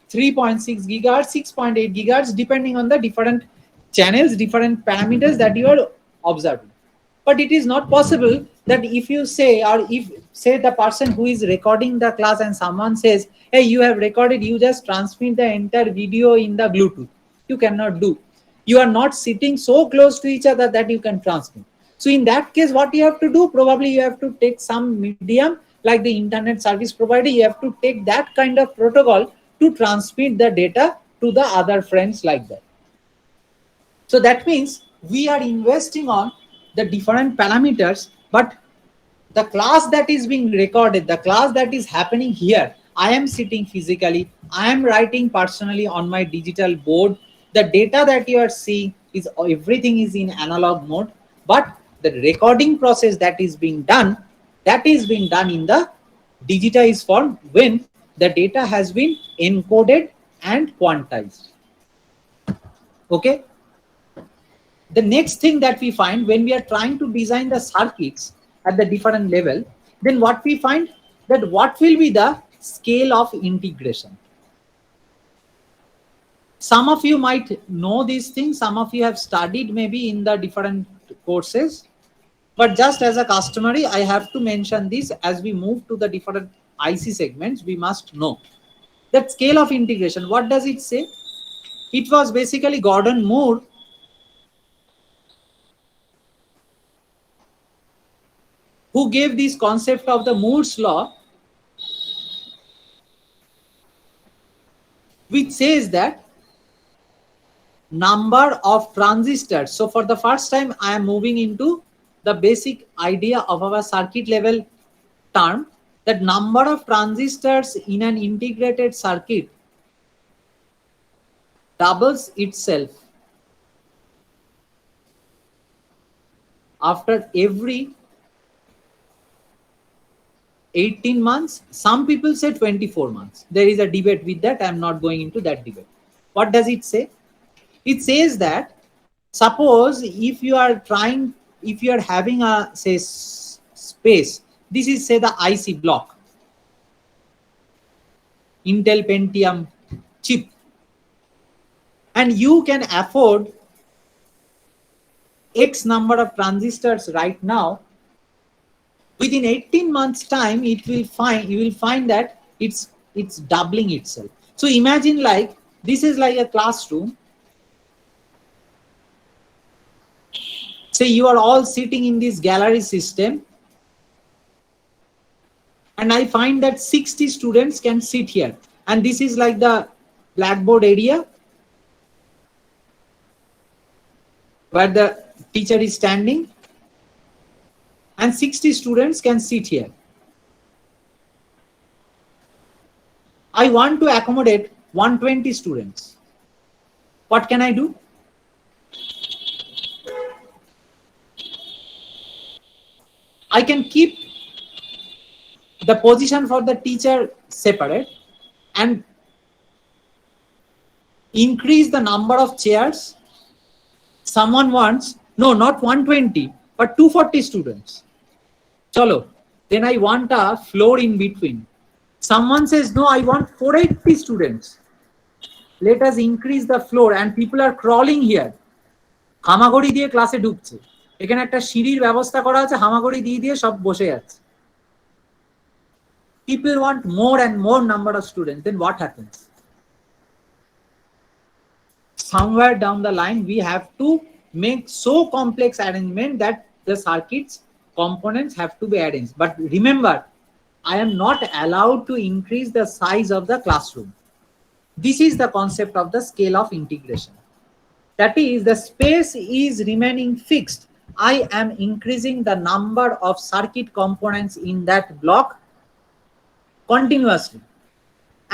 3.6 gigahertz, 6.8 gigahertz, depending on the different channels, different parameters that you are observing. But it is not possible that if you say, or if say the person who is recording the class and someone says, hey, you have recorded, you just transmit the entire video in the Bluetooth. You cannot do. You are not sitting so close to each other that you can transmit. So in that case, what you have to do, probably you have to take some medium like the internet service provider. You have to take that kind of protocol to transmit the data to the other friends like that. So that means we are investing on the different parameters, but the class that is being recorded, the class that is happening here, I am sitting physically, I am writing personally on my digital board. The data that you are seeing is everything is in analog mode, but the recording process that is being done in the digitized form when the data has been encoded and quantized. Okay. the next thing that we find when we are trying to design the circuits at the different level, then what we find that what will be the scale of integration. Some of you might know these things, some of you have studied maybe in the different courses, but just as a customary, I have to mention this as we move to the different IC segments, we must know that scale of integration. What does it say? It was basically Gordon Moore who gave this concept of the Moore's law, which says that number of transistors. So for the first time, I am moving into the basic idea of our circuit level term, that number of transistors in an integrated circuit doubles itself after every 18 months. Some people say 24 months. There is a debate with that. I am not going into that debate. What does it say? It says that suppose if you are having a, say, space, this is, say, the IC block, Intel Pentium chip, and you can afford X number of transistors right now. Within 18 months time, you will find that it's doubling itself. So imagine like this is like a classroom. Say you are all sitting in this gallery system, and I find that 60 students can sit here, and this is like the blackboard area where the teacher is standing, and 60 students can sit here. I want to accommodate 120 students. What can I do? I can keep the position for the teacher separate and increase the number of chairs. Someone wants, no, not 120, but 240 students. Chalo, then I want a floor in between. Someone says, no, I want 480 students. Let us increase the floor, and people are crawling here. হামাগুড়ি দিয়ে ক্লাসে ঢুকছে, এখানে একটা সিঁড়ির ব্যবস্থা করা আছে, হামাগুড়ি দিয়ে দিয়ে সব বসে যাচ্ছে. People want more and more number of students. Then what happens? Somewhere down the line, we have to make so complex arrangement that the circuits components have to be arranged. But remember, I am not allowed to increase the size of the classroom. This is the concept of the scale of integration. That is, the space is remaining fixed. I am increasing the number of circuit components in that block continuously.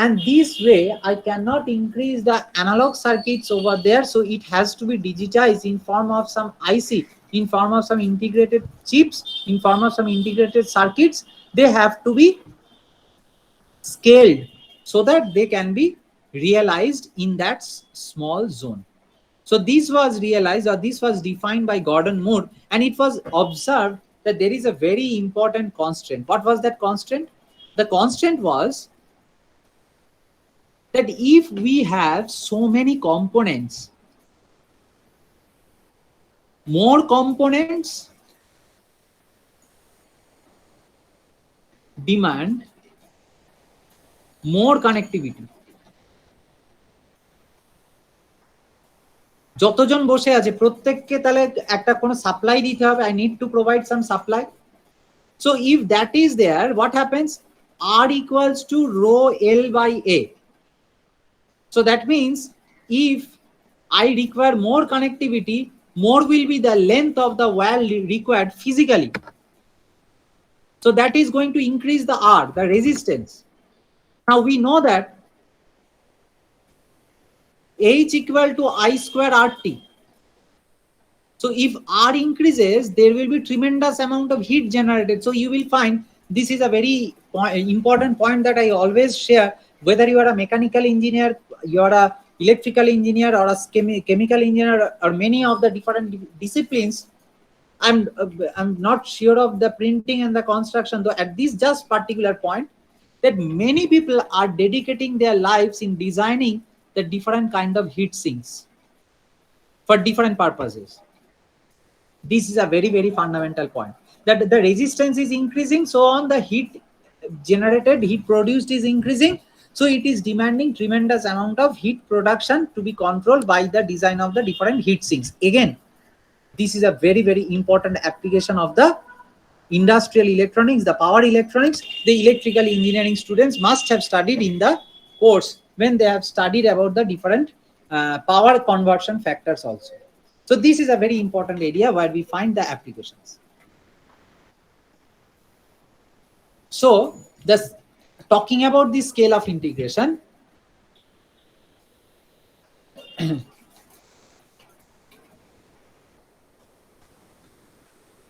And this way, I cannot increase the analog circuits over there. So it has to be digitized in form of some IC, in form of some integrated chips, in form of some integrated circuits. They have to be scaled so that they can be realized in that small zone. So this was realized, or this was defined by Gordon Moore, and it was observed that there is a very important constraint. What was that constraint? The constraint was that if we have so many components, more components demand more connectivity. যতজন বসে আছে প্রত্যেককে তাহলে একটা কোনো supply দিতে হবে. I need to provide some supply. So if that is there, what happens? R equals to rho L by A. So that means if I require more connectivity, more will be the length of the wire required physically. So that is going to increase the R, the resistance. Now we know that H equal to I square RT. So if R increases, there will be tremendous amount of heat generated. So you will find this is a very important point that I always share, whether you are a mechanical engineer, you are a electrical engineer or a chemical engineer or many of the different disciplines, I'm not sure of the printing and the construction, though at this just particular point, that many people are dedicating their lives in designing the different kind of heat sinks for different purposes. This is a very, very fundamental point, that the resistance is increasing, so on the heat generated, heat produced is increasing, so it is demanding tremendous amount of heat production to be controlled by the design of the different heat sinks. Again, this is a very, very important application of the industrial electronics, the power electronics. The electrical engineering students must have studied in the course when they have studied about the different power conversion factors also. So this is a very important area where we find the applications. So talking about the scale of integration,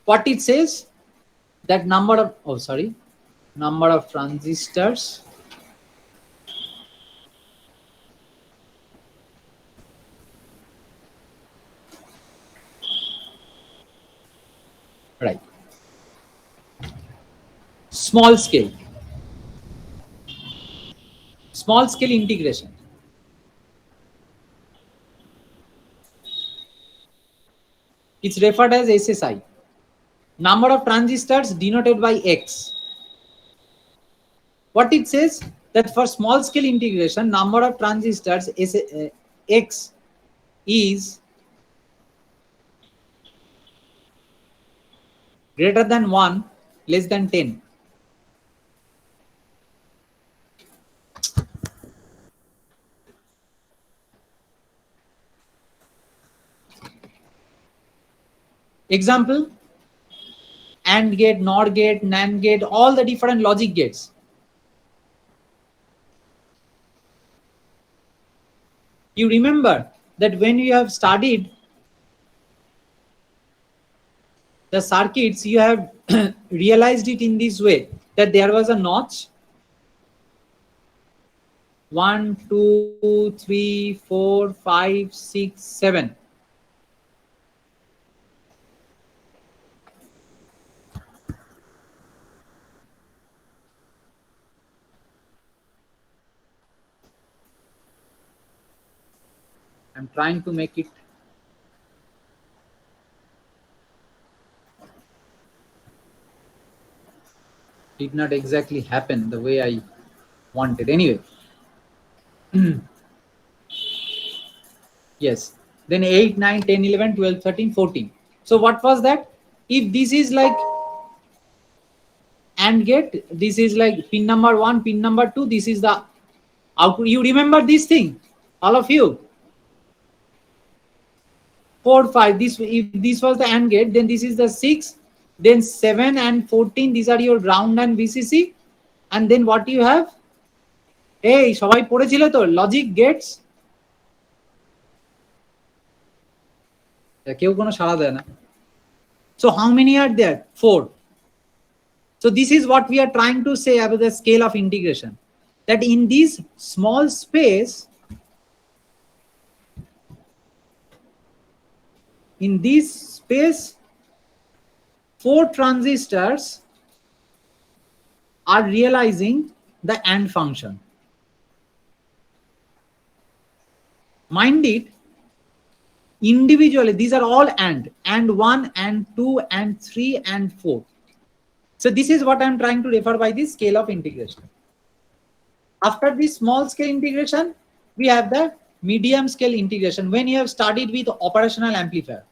what it says, that number of transistors right, small scale integration. It's referred as SSI. Number of transistors denoted by X. What it says, that for small scale integration, number of transistors X is greater than 1, less than 10. Example, AND gate, NOR gate, NAND gate, all the different logic gates. You remember that when you have studied the circuits, you have realized it in this way, that there was a notch, 1, 2, 3, 4, 5, 6, 7. I'm trying to make it did not exactly happen the way I wanted. Anyway, yes, then 8, 9, 10, 11, 12, 13, 14. So what was that? If this is like AND gate, this is like pin number 1, pin number 2, this is the output. You remember this thing, all of you? 4, 5, if this was the AND gate, then this is the 6, then 7 and 14, these are your ground and VCC, and then what you have? Hey, সবাই পড়েছিল তো logic Gates? কেউ কোনো সাড়া দেয় না। So how many are there? 4. So this is what we are trying to say about the scale of integration, that in this small space, in this space, 4 transistors are realizing the AND function. Mind it, individually, these are all AND 1, AND 2, AND 3, and 4. So this is what I'm trying to refer by this scale of integration. After this small scale integration, we have the medium scale integration. When you have studied with operational amplifier,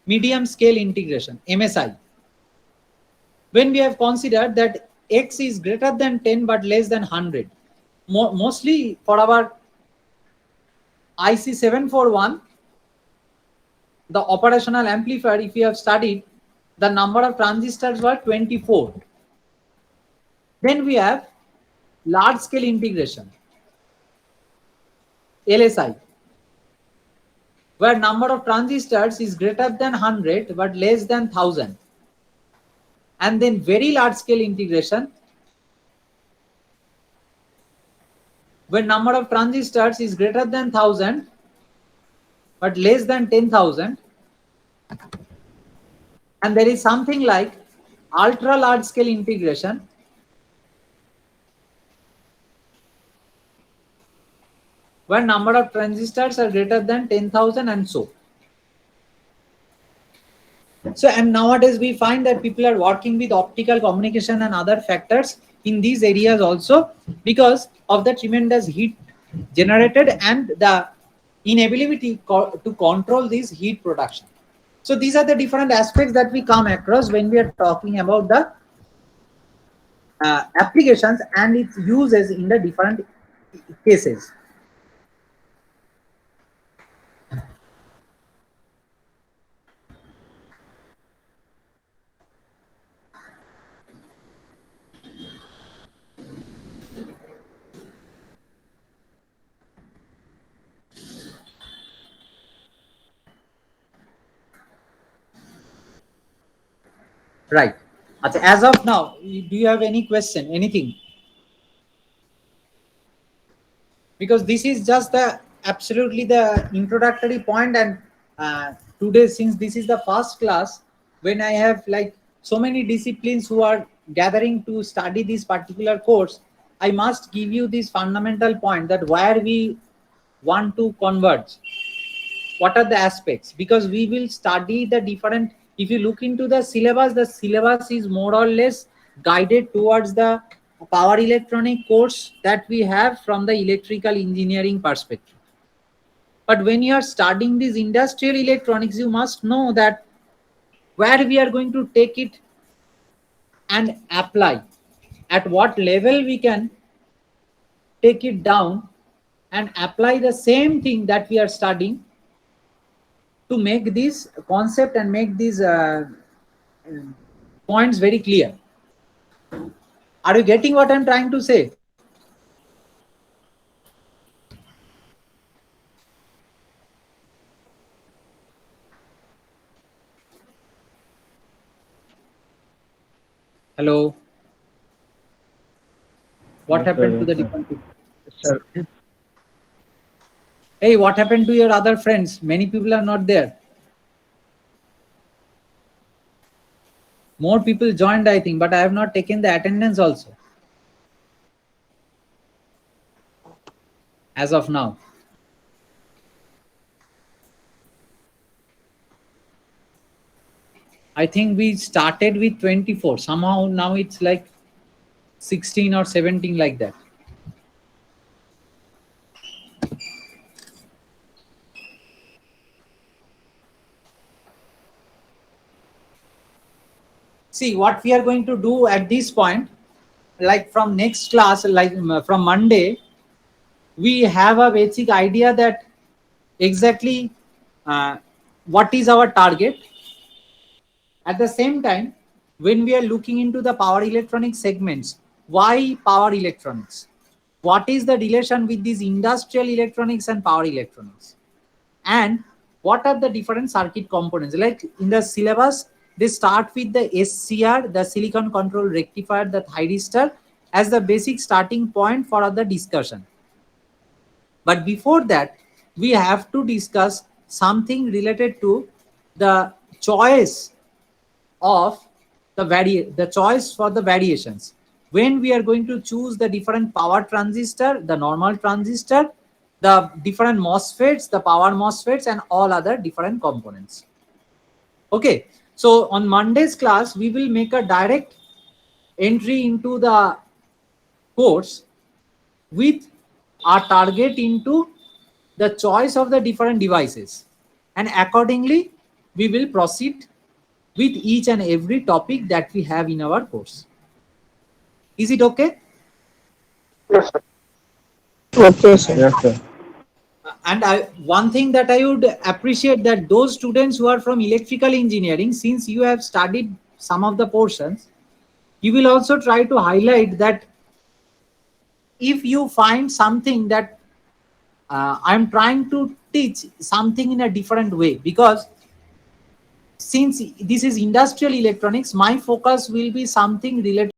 medium scale integration, MSI, when we have considered that X is greater than 10 but less than 100, mostly for our IC 741, the operational amplifier, if you have studied, the number of transistors were 24. Then we have large scale integration, LSI, where number of transistors is greater than 100 but less than 1000. And then very large scale integration, when number of transistors is greater than 1000 but less than 10,000, and there is something like ultra large scale integration, where number of transistors are greater than 10,000 and so. So, and nowadays we find that people are working with optical communication and other factors in these areas also, because of the tremendous heat generated and the inability to control this heat production. So these are the different aspects that we come across when we are talking about the applications and its uses in the different cases. Right. As of now, do you have any question, anything? Because this is just the absolutely the introductory point, and today, since this is the first class, when I have like so many disciplines who are gathering to study this particular course, I must give you this fundamental point that where we want to converge, what are the aspects, because we will study the different. If you look into the syllabus is more or less guided towards the power electronic course that we have from the electrical engineering perspective. But when you are studying this industrial electronics, you must know that where we are going to take it and apply, at what level we can take it down and apply the same thing that we are studying to make this concept and make these points very clear. Are you getting what I'm trying to say? Hello? What Yes, happened sir, to the yes, sir. different people? Sir. Hey, what happened to your other friends? Many people are not there. More people joined, I think, but I have not taken the attendance also. As of now. I think we started with 24. Somehow now it's like 16 or 17, like that. See, what we are going to do at this point, like from next class, like from Monday, we have a basic idea that exactly what is our target. At the same time, when we are looking into the power electronics segments, why power electronics? What is the relation with these industrial electronics and power electronics? And what are the different circuit components? Like in the syllabus, they start with the SCR, the silicon control rectifier, the thyristor, as the basic starting point for other discussion. But before that, we have to discuss something related to the choice of the choice for the variations. When we are going to choose the different power transistor, the normal transistor, the different MOSFETs, the power MOSFETs, and all other different components. Okay, so on Monday's class, we will make a direct entry into the course with our target into the choice of the different devices, and accordingly we will proceed with each and every topic that we have in our course. Is it okay? Yes, sir. Okay, sir. Yes, sir. And one thing that I would appreciate, that those students who are from electrical engineering, since you have studied some of the portions, you will also try to highlight that if you find something that I'm trying to teach something in a different way, because since this is industrial electronics, my focus will be something related